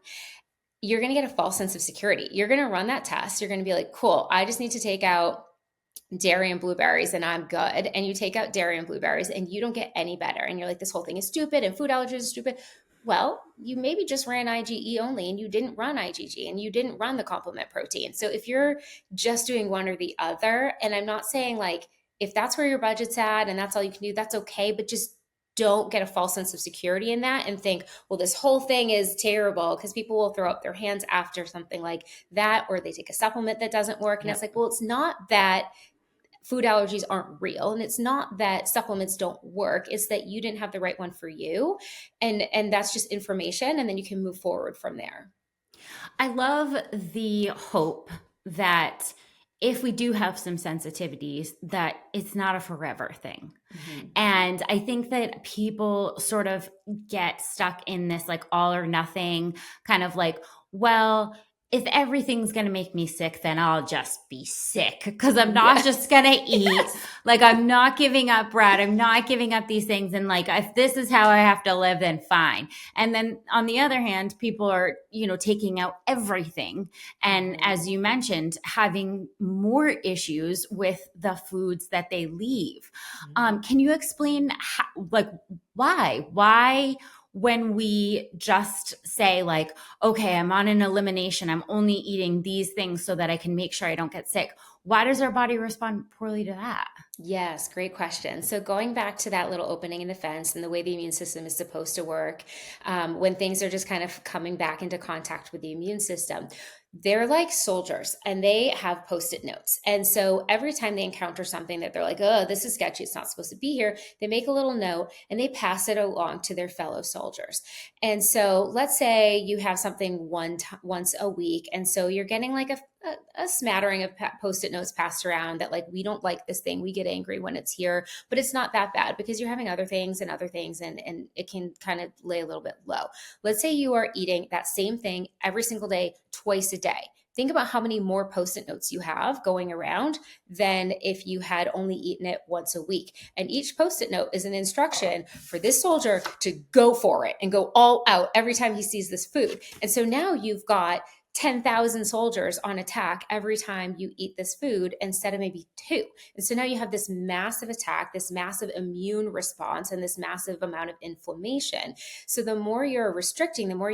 You're going to get a false sense of security. You're going to run that test. You're going to be like, cool, I just need to take out dairy and blueberries and I'm good. And you take out dairy and blueberries and you don't get any better. And you're like, this whole thing is stupid and food allergies is stupid. Well, you maybe just ran IgE only and you didn't run IgG and you didn't run the complement protein. So if you're just doing one or the other, and I'm not saying like, if that's where your budget's at and that's all you can do, that's okay. But just don't get a false sense of security in that and think, well, this whole thing is terrible, because people will throw up their hands after something like that, or they take a supplement that doesn't work. And it's like, well, it's not that food allergies aren't real, and it's not that supplements don't work, it's that you didn't have the right one for you, and that's just information, and then you can move forward from there. I love the hope that if we do have some sensitivities, that it's not a forever thing. Mm-hmm. And I think that people sort of get stuck in this like all or nothing kind of like, well, if everything's going to make me sick, then I'll just be sick because I'm not just going to eat. Like, I'm not giving up bread. I'm not giving up these things. And like, if this is how I have to live, then fine. And then on the other hand, people are, taking out everything. And as you mentioned, having more issues with the foods that they leave. Can you explain how, like, why when we just say like, okay, I'm on an elimination, I'm only eating these things so that I can make sure I don't get sick, why does our body respond poorly to that? Yes, great question. So going back to that little opening in the fence and the way the immune system is supposed to work, when things are just kind of coming back into contact with the immune system, they're like soldiers and they have Post-it notes. And so every time they encounter something that they're like, oh, this is sketchy, it's not supposed to be here, they make a little note and they pass it along to their fellow soldiers. And so let's say you have something once a week. And so you're getting like a a smattering of post-it notes passed around that like, we don't like this thing, we get angry when it's here, but it's not that bad because you're having other things, and it can kind of lay a little bit low. Let's say you are eating that same thing every single day, twice a day. Think about how many more post-it notes you have going around than if you had only eaten it once a week. And each post-it note is an instruction for this soldier to go for it and go all out every time he sees this food. And so now you've got 10,000 soldiers on attack every time you eat this food instead of maybe two. And so now you have this massive attack, this massive immune response, and this massive amount of inflammation. So the more you're restricting, the more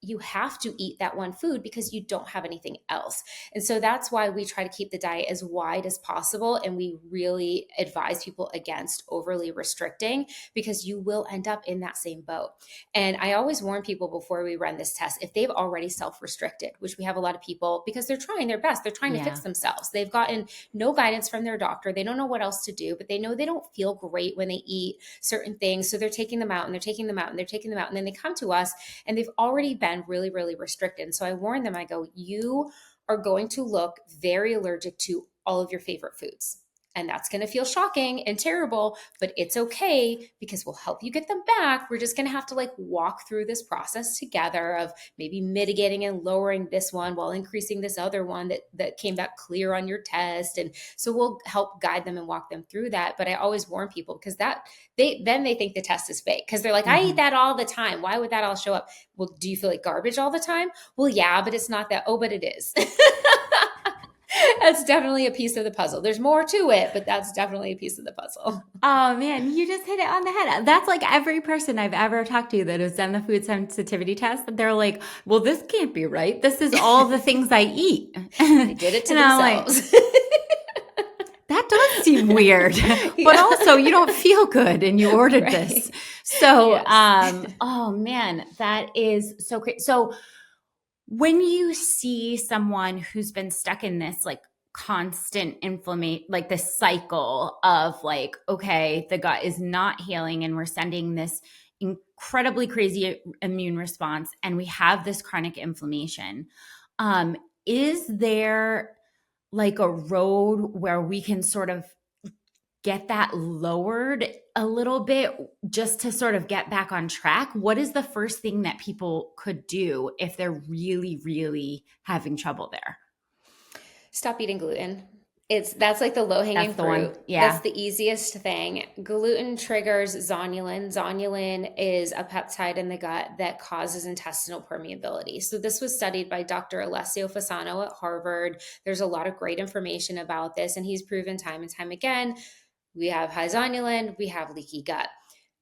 you have to eat that one food because you don't have anything else. And so that's why we try to keep the diet as wide as possible. And we really advise people against overly restricting because you will end up in that same boat. And I always warn people before we run this test, if they've already self-restricted, which we have a lot of people because they're trying their best, they're trying to fix themselves. They've gotten no guidance from their doctor. They don't know what else to do, but they know they don't feel great when they eat certain things. So they're taking them out and they're taking them out and they're taking them out. And then they come to us and they've already been really, really restricted. And so I warn them, I go, you are going to look very allergic to all of your favorite foods. And that's going to feel shocking and terrible, but it's okay because we'll help you get them back. We're just going to have to like walk through this process together of maybe mitigating and lowering this one while increasing this other one that came back clear on your test. And so we'll help guide them and walk them through that. But I always warn people because they think the test is fake because they're like, I eat that all the time. Why would that all show up? Well, do you feel like garbage all the time? Well, yeah, but it's not that. Oh, but it is. That's definitely a piece of the puzzle. There's more to it, but that's definitely a piece of the puzzle. Oh man, you just hit it on the head. That's like every person I've ever talked to that has done the food sensitivity test. They're like, well, this can't be right. This is all the things I eat. They did it to themselves. That does seem weird, but also you don't feel good and you ordered this. So, yes. Oh man, that is so great. So when you see someone who's been stuck in this like constant inflammation, like this cycle of like, okay, the gut is not healing and we're sending this incredibly crazy immune response and we have this chronic inflammation, is there like a road where we can sort of get that lowered a little bit just to sort of get back on track? What is the first thing that people could do if they're really, really having trouble there? Stop eating gluten. That's like the low-hanging fruit. Yeah. That's the easiest thing. Gluten triggers zonulin. Zonulin is a peptide in the gut that causes intestinal permeability. So this was studied by Dr. Alessio Fasano at Harvard. There's a lot of great information about this, and he's proven time and time again, we have high zonulin, we have leaky gut.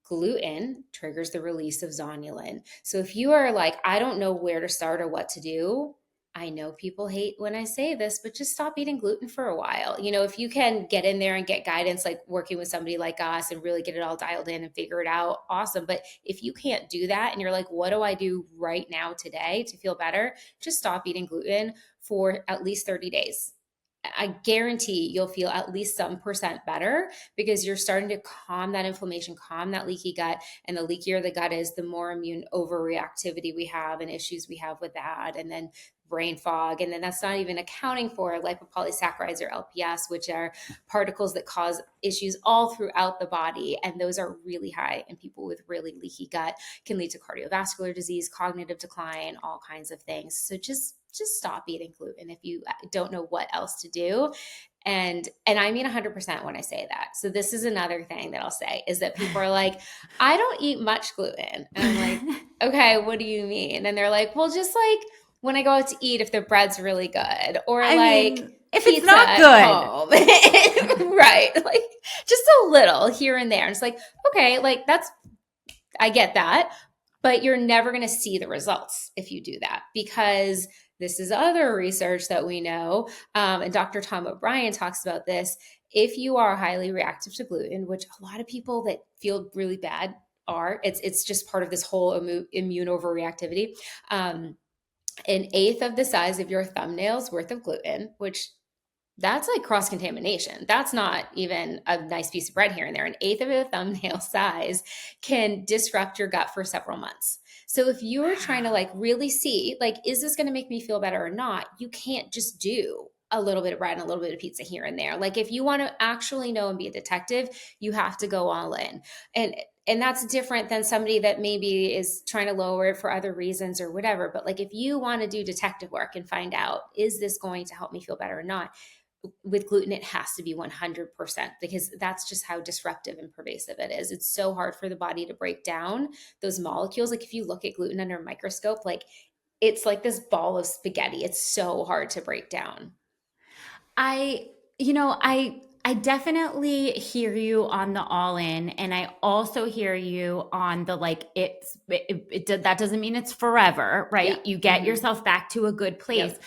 Gluten triggers the release of zonulin. So if you are like, I don't know where to start or what to do, I know people hate when I say this, but just stop eating gluten for a while. You know, if you can get in there and get guidance, like working with somebody like us and really get it all dialed in and figure it out, awesome. But if you can't do that and you're like, what do I do right now today to feel better? Just stop eating gluten for at least 30 days. I guarantee you'll feel at least some percent better because you're starting to calm that inflammation, calm that leaky gut. And the leakier the gut is, the more immune overreactivity we have and issues we have with that. And then brain fog. And then that's not even accounting for lipopolysaccharides or LPS, which are particles that cause issues all throughout the body. And those are really high in people with really leaky gut, can lead to cardiovascular disease, cognitive decline, all kinds of things. So just stop eating gluten if you don't know what else to do. And I mean 100% when I say that. So this is another thing that I'll say is that people are like, I don't eat much gluten. And I'm like, okay, what do you mean? And they're like, well, just like when I go out to eat, if the bread's really good, or I mean, if it's not good, right? Like just a little here and there. And it's like, okay, like I get that, but you're never going to see the results if you do that because this is other research that we know, and Dr. Tom O'Brien talks about this. If you are highly reactive to gluten, which a lot of people that feel really bad are, it's just part of this whole immune overreactivity. An eighth of the size of your thumbnail's worth of gluten, which That's like cross contamination. That's not even a nice piece of bread here and there. An eighth of a thumbnail size can disrupt your gut for several months. So if you're trying to like Wow. really see, like, is this going to make me feel better or not? You can't just do a little bit of bread and a little bit of pizza here and there. Like if you want to actually know and be a detective, you have to go all in. And and that's different than somebody that maybe is trying to lower it for other reasons or whatever. But like if you want to do detective work and find out, is this going to help me feel better or not? With gluten, it has to be 100% because that's just how disruptive and pervasive it is. It's so hard for the body to break down those molecules. Like if you look at gluten under a microscope, like it's like this ball of spaghetti. It's so hard to break down. I, I definitely hear you on the all in, and I also hear you on the like that doesn't mean it's forever, Yeah. right? You get yourself back to a good place. Yep.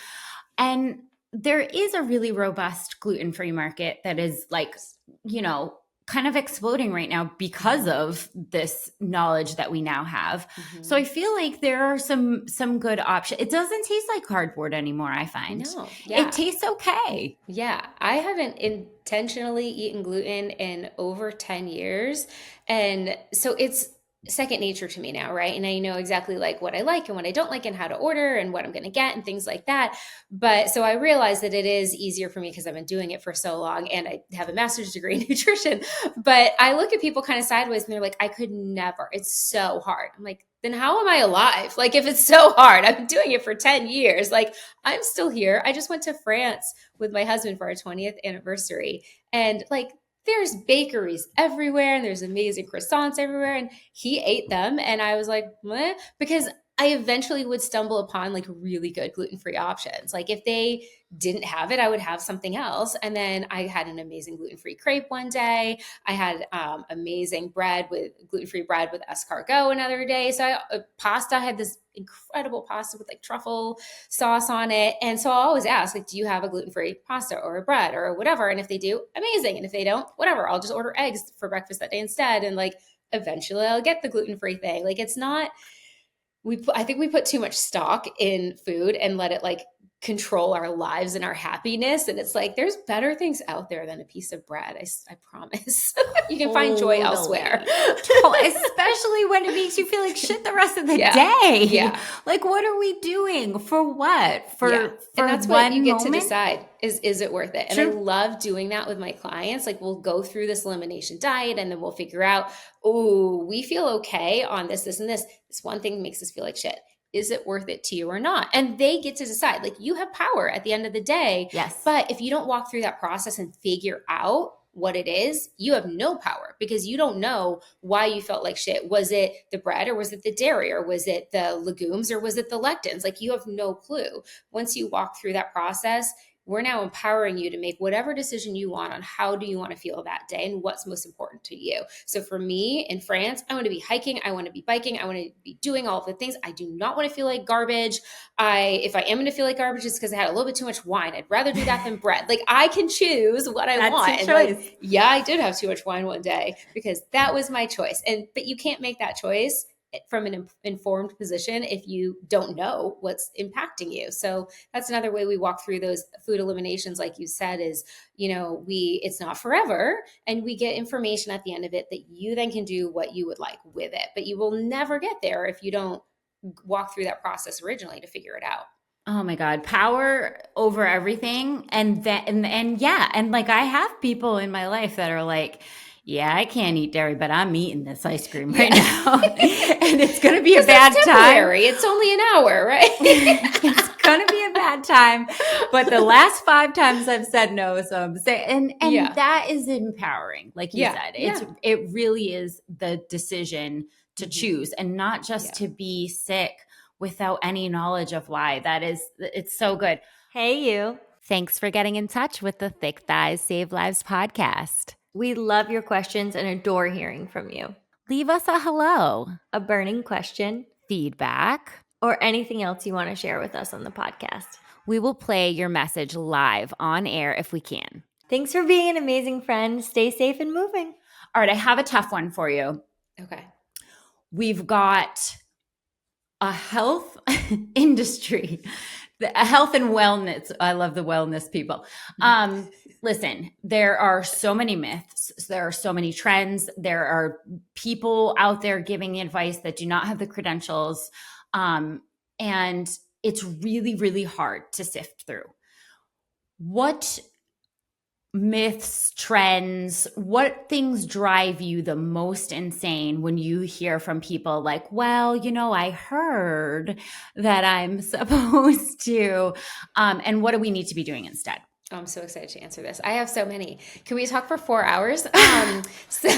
And there is a really robust gluten-free market that is like, you know, kind of exploding right now because Mhm. of this knowledge that we now have. So I Mhm. feel like there are some good options. It doesn't taste like cardboard anymore, I find. No. It Yeah. tastes okay. Yeah, I haven't intentionally eaten gluten in over 10 years. And so it's second nature to me now, right? And I know exactly like what I like and what I don't like and how to order and what I'm going to get and things like that. But so I realize that it is easier for me because I've been doing it for so long and I have a master's degree in nutrition. But I look at people kind of sideways and they're like, I could never. It's so hard. I'm like, then how am I alive? Like, if it's so hard, I've been doing it for 10 years. Like, I'm still here. I just went to France with my husband for our 20th anniversary. And like, there's bakeries everywhere and there's amazing croissants everywhere. And he ate them. And I was like, meh, because I eventually would stumble upon like really good gluten free options. Like, if they didn't have it, I would have something else. And then I had an amazing gluten free crepe one day. I had amazing bread with gluten free bread with escargot another day. So pasta, I had this incredible pasta with like truffle sauce on it. And so I'll always ask, like, do you have a gluten-free pasta or a bread or whatever? And if they do, amazing. And if they don't, whatever. I'll just order eggs for breakfast that day instead. And like eventually I'll get the gluten-free thing. Like it's not I think we put too much stock in food and let it like control our lives and our happiness. And it's like there's better things out there than a piece of bread. I promise. You can find joy elsewhere. Totally. Especially when it makes you feel like shit the rest of the Yeah. day. Yeah. Like, what are we doing? For what? Yeah. And For that's what you one get to moment? decide is it worth it? And I True. love doing that with my clients. Like we'll go through this elimination diet and then we'll figure out, oh, we feel okay on this, this, and this. This one thing makes us feel like shit. Is it worth it to you or not? And they get to decide. Like you have power at the end of the day. Yes. But if you don't walk through that process and figure out what it is, you have no power because you don't know why you felt like shit. Was it the bread or was it the dairy or was it the legumes or was it the lectins? Like you have no clue. Once you walk through that process, we're now empowering you to make whatever decision you want on how do you want to feel that day and what's most important to you. So for me in France, I want to be hiking, I want to be biking, I want to be doing all of the things. I do not want to feel like garbage. If I am going to feel like garbage, it's because I had a little bit too much wine. I'd rather do that than bread. Like I can choose what I That's your want. And like, choice. yeah, I did have too much wine one day because that was my choice. But you can't make that choice from an informed position if you don't know what's impacting you. So that's another way we walk through those food eliminations, like you said, is it's not forever, and we get information at the end of it that you then can do what you would like with it. But you will never get there if you don't walk through that process originally to figure it out. Oh my God, power over everything. And yeah, and like I have people in my life that are like, yeah, I can't eat dairy, but I'm eating this ice cream right Yeah. now. And it's going to be a Because that's bad time. temporary. It's only an hour, right? It's going to be a bad time. But the last 5 times I've said no, so I'm saying, and Yeah. that is empowering. Like you Yeah. said, Yeah. it really is the decision to Hmm. choose and not just Yeah. to be sick without any knowledge of why. It's so good. Hey, you. Thanks for getting in touch with the Thick Thighs Save Lives podcast. We love your questions and adore hearing from you. Leave us a hello, A burning question, feedback. or anything else you want to share with us on the podcast. We will play your message live on air if we can. Thanks for being an amazing friend. Stay safe and moving. All right, I have a tough one for you. Okay. We've got a health industry The health and wellness. I love the wellness people. Listen, there are so many myths. There are so many trends. There are people out there giving advice that do not have the credentials. And it's really, really hard to sift through. What myths, trends, what things drive you the most insane when you hear from people like, well, I heard that I'm supposed to, and what do we need to be doing instead? Oh, I'm so excited to answer this. I have so many. Can we talk for 4 hours? So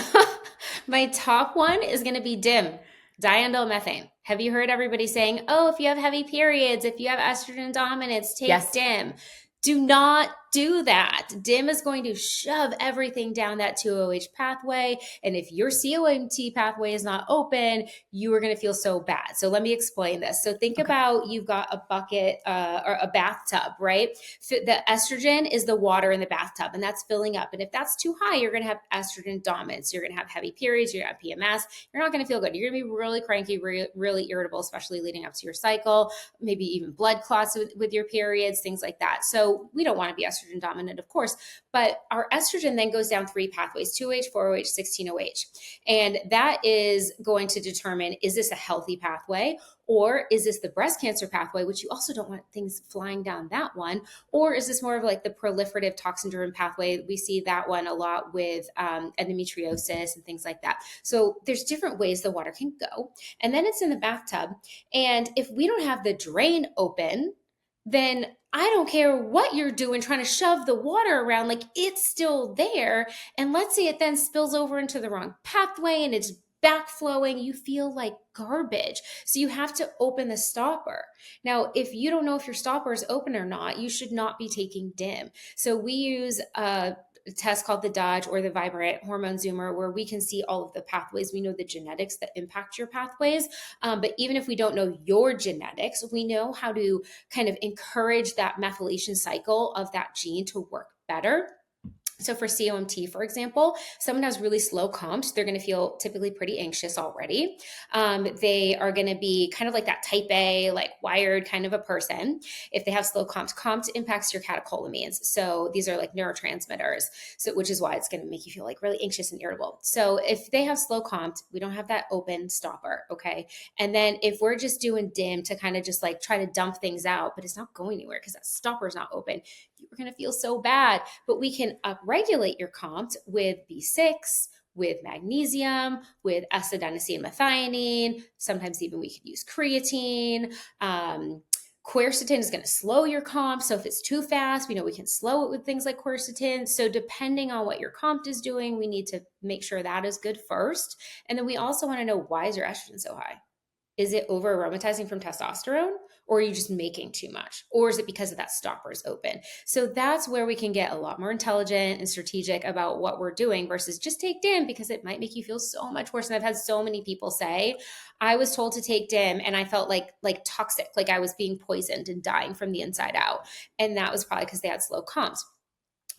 my top one is going to be DIM, diindolylmethane. Have you heard everybody saying, oh, if you have heavy periods, if you have estrogen dominance, take Yes. DIM? Do not do that. DIM is going to shove everything down that 2-OH pathway. And if your COMT pathway is not open, you are going to feel so bad. So let me explain this. So think about you've got a bucket or a bathtub, right? The estrogen is the water in the bathtub, and that's filling up. And if that's too high, you're going to have estrogen dominance. You're going to have heavy periods. You're going to have PMS. You're not going to feel good. You're going to be really cranky, really irritable, especially leading up to your cycle, maybe even blood clots with your periods, things like that. So we don't want to be estrogen dominant, of course, but our estrogen then goes down 3 pathways, 2-OH, 4-OH, 16-OH. And that is going to determine, is this a healthy pathway? Or is this the breast cancer pathway, which you also don't want things flying down that one? Or is this more of like the proliferative toxin-driven pathway? We see that one a lot with endometriosis and things like that. So there's different ways the water can go. And then it's in the bathtub. And if we don't have the drain open, then I don't care what you're doing trying to shove the water around, like it's still there. And let's say it then spills over into the wrong pathway and it's backflowing, you feel like garbage. So you have to open the stopper. Now, if you don't know if your stopper is open or not, you should not be taking DIM. So we use a test called the Dodge or the Vibrant Hormone Zoomer, where we can see all of the pathways. We know the genetics that impact your pathways. But even if we don't know your genetics, we know how to kind of encourage that methylation cycle of that gene to work better. So for COMT, for example, someone has really slow COMT, they're going to feel typically pretty anxious already. They are going to be kind of like that type A, like wired kind of a person. If they have slow COMT impacts your catecholamines. So these are like neurotransmitters, so which is why it's going to make you feel like really anxious and irritable. So if they have slow COMT, we don't have that open stopper, okay? And then if we're just doing DIM to kind of just like try to dump things out, but it's not going anywhere because that stopper is not open, you're going to feel so bad. But we can upregulate your COMT with B6, with magnesium, with S-adenosine methionine. Sometimes even we could use creatine. Quercetin is going to slow your COMT. So if it's too fast, we know we can slow it with things like quercetin. So depending on what your COMT is doing, we need to make sure that is good first. And then we also want to know, why is your estrogen so high? Is it over aromatizing from testosterone, or are you just making too much? Or is it because of that stopper is open? So that's where we can get a lot more intelligent and strategic about what we're doing versus just take DIM, because it might make you feel so much worse. And I've had so many people say, I was told to take DIM and I felt like toxic, like I was being poisoned and dying from the inside out. And that was probably because they had slow COMT.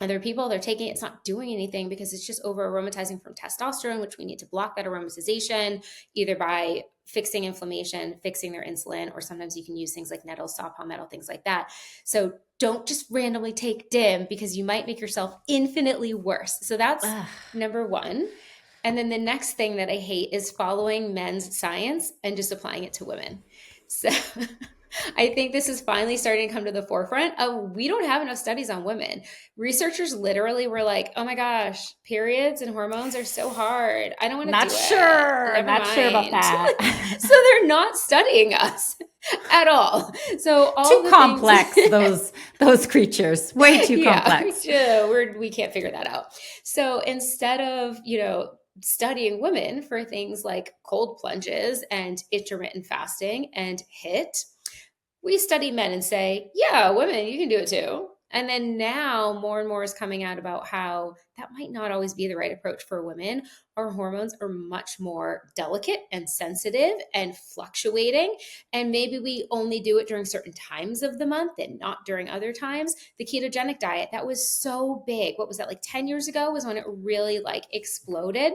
Other people, they're taking it, it's not doing anything because it's just over aromatizing from testosterone, which we need to block that aromatization either by fixing inflammation, fixing their insulin, or sometimes you can use things like nettle, saw palmetto, things like that. So don't just randomly take DIM because you might make yourself infinitely worse. So that's number one. And then the next thing that I hate is following men's science and just applying it to women. So I think this is finally starting to come to the forefront. We don't have enough studies on women. Researchers literally were like, oh my gosh, periods and hormones are so hard. I don't want to do it. Not sure about that. So they're not studying us at all. So all too complex, those creatures, way too complex. Yeah, we can't figure that out. So instead of, studying women for things like cold plunges and intermittent fasting and HIIT, we study men and say, yeah, women, you can do it too. And then now more and more is coming out about how that might not always be the right approach for women. Our hormones are much more delicate and sensitive and fluctuating. And maybe we only do it during certain times of the month and not during other times. The ketogenic diet, that was so big. What was that, like 10 years ago was when it really exploded.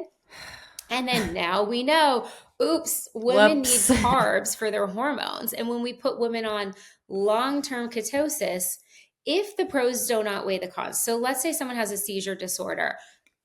And then now we know, women need carbs for their hormones. And when we put women on long-term ketosis if the pros don't outweigh the cons. So let's say someone has a seizure disorder,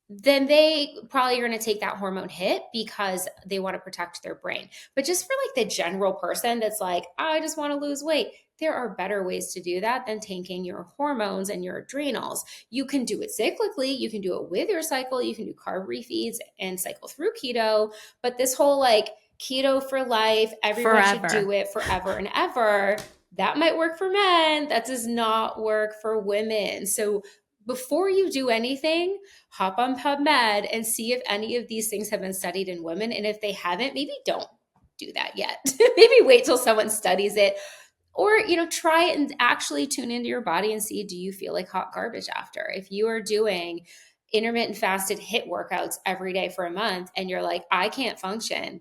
then they probably are going to take that hormone hit because they want to protect their brain. But just for like the general person that's like, I just want to lose weight, there are better ways to do that than tanking your hormones and your adrenals. You can do it cyclically. You can do it with your cycle. You can do carb refeeds and cycle through keto. But this whole like keto for life, everyone should do it forever and ever. That might work for men. That does not work for women. So before you do anything, hop on PubMed and see if any of these things have been studied in women. And if they haven't, maybe don't do that yet. Maybe wait till someone studies it. Or, try it and actually tune into your body and see, do you feel like hot garbage after? If you are doing intermittent fasted HIIT workouts every day for a month and you're like, I can't function,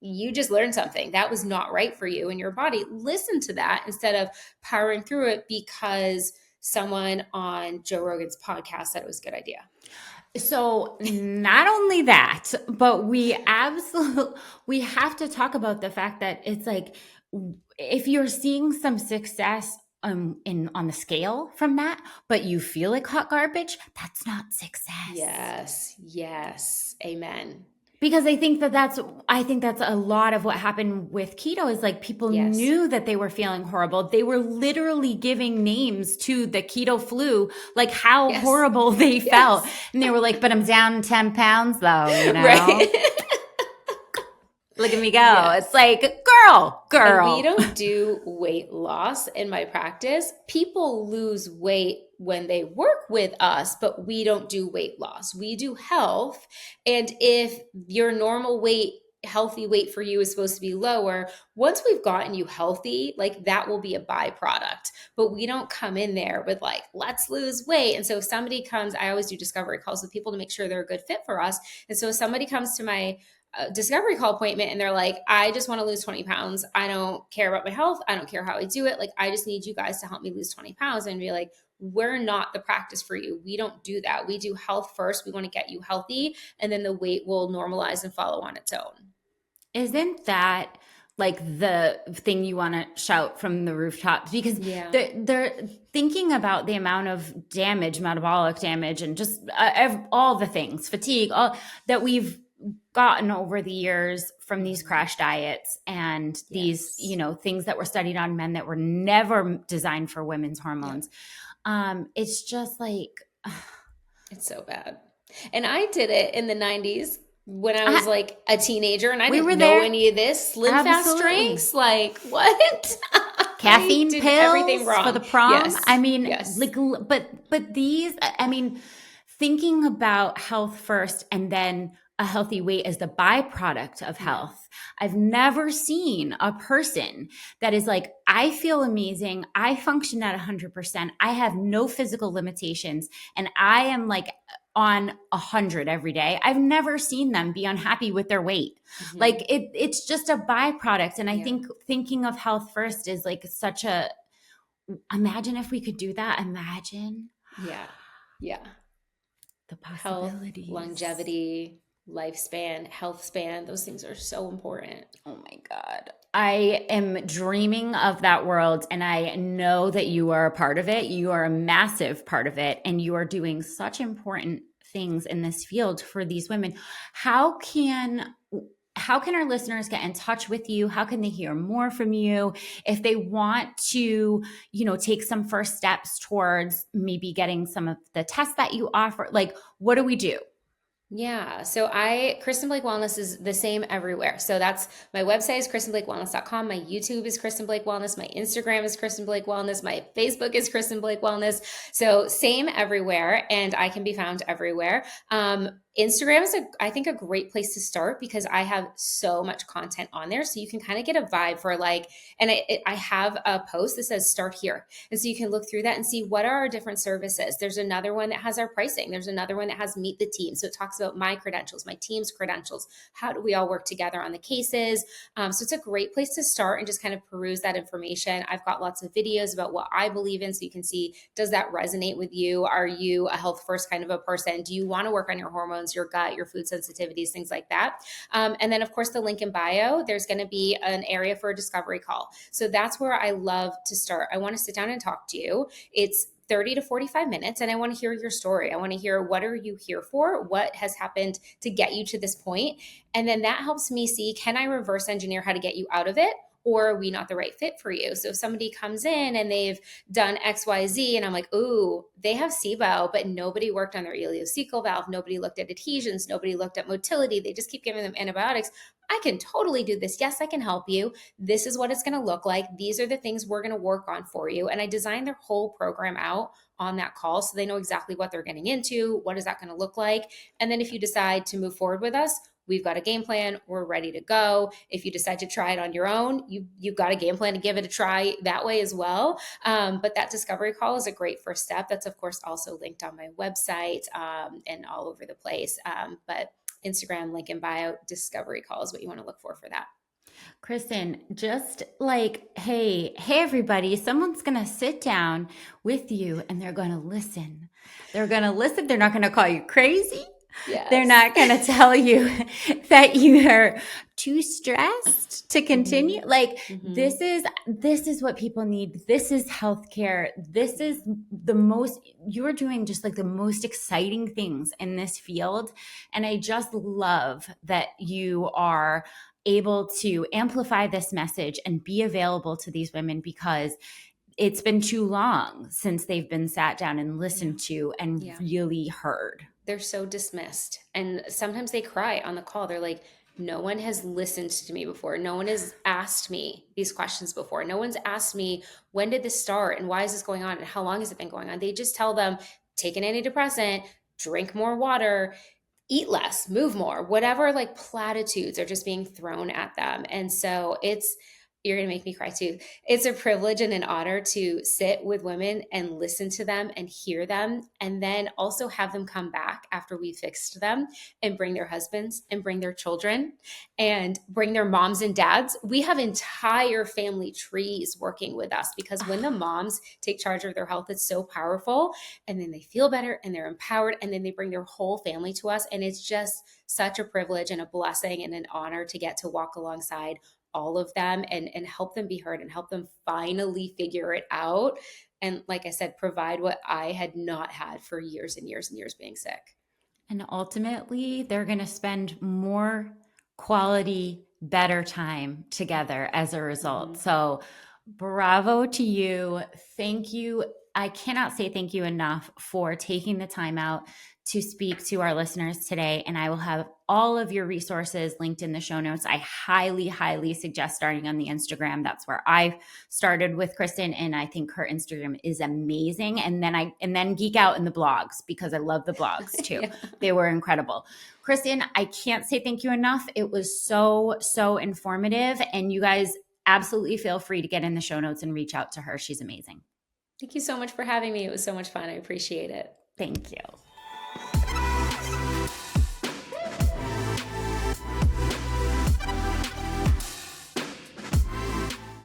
you just learned something that was not right for you and your body. Listen to that instead of powering through it because someone on Joe Rogan's podcast said it was a good idea. So not only that, but we have to talk about the fact that it's like, if you're seeing some success on the scale from that, but you feel like hot garbage, that's not success. Yes. Amen. Because I think that's a lot of what happened with keto is like people knew that they were feeling horrible. They were literally giving names to the keto flu, like how horrible they felt. And they were like, but I'm down 10 pounds though, Right. Look at me go. Yes. It's like, girl. And we don't do weight loss in my practice. People lose weight when they work with us, but we don't do weight loss. We do health. And if your normal weight, healthy weight for you is supposed to be lower, once we've gotten you healthy, like that will be a byproduct. But we don't come in there with like, let's lose weight. And so if somebody comes, I always do discovery calls with people to make sure they're a good fit for us. And so if somebody comes to my discovery call appointment and they're like, I just want to lose 20 pounds. I don't care about my health. I don't care how I do it. Like, I just need you guys to help me lose 20 pounds, and be like, we're not the practice for you. We don't do that. We do health first. We want to get you healthy, and then the weight will normalize and follow on its own. Isn't that like the thing you want to shout from the rooftops? Because they're thinking about the amount of damage, metabolic damage, and just all the things, fatigue, all that we've gotten over the years from these crash diets and these, things that were studied on men that were never designed for women's hormones. It's just like, it's so bad. And I did it in the 90s when I was like a teenager, and I didn't know any of this. Slim fast drinks, like what? Caffeine pills everything wrong for the prom. Yes. I mean, but these, I mean, thinking about health first and then a healthy weight as the byproduct of health. I've never seen a person that is like, I feel amazing. I function at 100%. I have no physical limitations. And I am like on 100 every day. I've never seen them be unhappy with their weight. Mm-hmm. Like it's just a byproduct. And I think thinking of health first is like imagine if we could do that. Imagine. Yeah. The possibilities. Health, longevity, lifespan, health span, those things are so important. Oh my God. I am dreaming of that world, and I know that you are a part of it. You are a massive part of it, and you are doing such important things in this field for these women. How can our listeners get in touch with you? How can they hear more from you if they want to, take some first steps towards maybe getting some of the tests that you offer? Like, what do we do? Yeah. So Kristen Blake Wellness is the same everywhere. So that's my website is KristenBlakeWellness.com. My YouTube is Kristen Blake Wellness. My Instagram is Kristen Blake Wellness. My Facebook is Kristen Blake Wellness. So same everywhere, and I can be found everywhere. Instagram is, I think, a great place to start because I have so much content on there. So you can kind of get a vibe for like, and I have a post that says start here. And so you can look through that and see what are our different services. There's another one that has our pricing. There's another one that has meet the team. So it talks about my credentials, my team's credentials. How do we all work together on the cases? So it's a great place to start and just kind of peruse that information. I've got lots of videos about what I believe in. So you can see, does that resonate with you? Are you a health first kind of a person? Do you want to work on your hormones? hormones, your gut, your food sensitivities, things like that. And then, of course, the link in bio, there's going to be an area for a discovery call. So that's where I love to start. I want to sit down and talk to you. It's 30 to 45 minutes, and I want to hear your story. I want to hear, what are you here for? What has happened to get you to this point? And then that helps me see, can I reverse engineer how to get you out of it? Or are we not the right fit for you? So if somebody comes in and they've done XYZ and I'm like, ooh, they have SIBO, but nobody worked on their ileocecal valve. Nobody looked at adhesions. Nobody looked at motility. They just keep giving them antibiotics. I can totally do this. Yes, I can help you. This is what it's going to look like. These are the things we're going to work on for you. And I designed their whole program out on that call so they know exactly what they're getting into. What is that going to look like? And then if you decide to move forward with us, we've got a game plan. We're ready to go. If you decide to try it on your own, you've got a game plan to give it a try that way as well. But that discovery call is a great first step. That's, of course, also linked on my website and all over the place. But Instagram, link in bio, discovery call is what you want to look for that. Kristen, just like, hey, everybody, someone's going to sit down with you and they're going to listen. They're going to listen. They're not going to call you crazy. Yes. They're not going to tell you that you are too stressed to continue. Mm-hmm. Like, mm-hmm. this is what people need. This is healthcare. This is you're doing just like the most exciting things in this field. And I just love that you are able to amplify this message and be available to these women, because it's been too long since they've been sat down and listened to and really heard. They're so dismissed. And sometimes they cry on the call. They're like, no one has listened to me before. No one has asked me these questions before. No one's asked me, when did this start and why is this going on and how long has it been going on? They just tell them, take an antidepressant, drink more water, eat less, move more, whatever, like platitudes are just being thrown at them. And so you're going to make me cry too. It's a privilege and an honor to sit with women and listen to them and hear them, and then also have them come back after we fixed them and bring their husbands and bring their children and bring their moms and dads. We have entire family trees working with us, because when the moms take charge of their health, it's so powerful, and then they feel better and they're empowered, and then they bring their whole family to us. And it's just such a privilege and a blessing and an honor to get to walk alongside all of them and help them be heard and help them finally figure it out. And like I said, provide what I had not had for years and years and years being sick. And ultimately, they're going to spend more quality, better time together as a result. Mm-hmm. So bravo to you. Thank you. I cannot say thank you enough for taking the time out to speak to our listeners today. And I will have all of your resources linked in the show notes. I highly, highly suggest starting on the Instagram. That's where I started with Kristen, and I think her Instagram is amazing. And then geek out in the blogs, because I love the blogs too. Yeah. They were incredible. Kristen, I can't say thank you enough. It was so, so informative. And you guys absolutely feel free to get in the show notes and reach out to her. She's amazing. Thank you so much for having me. It was so much fun. I appreciate it. Thank you.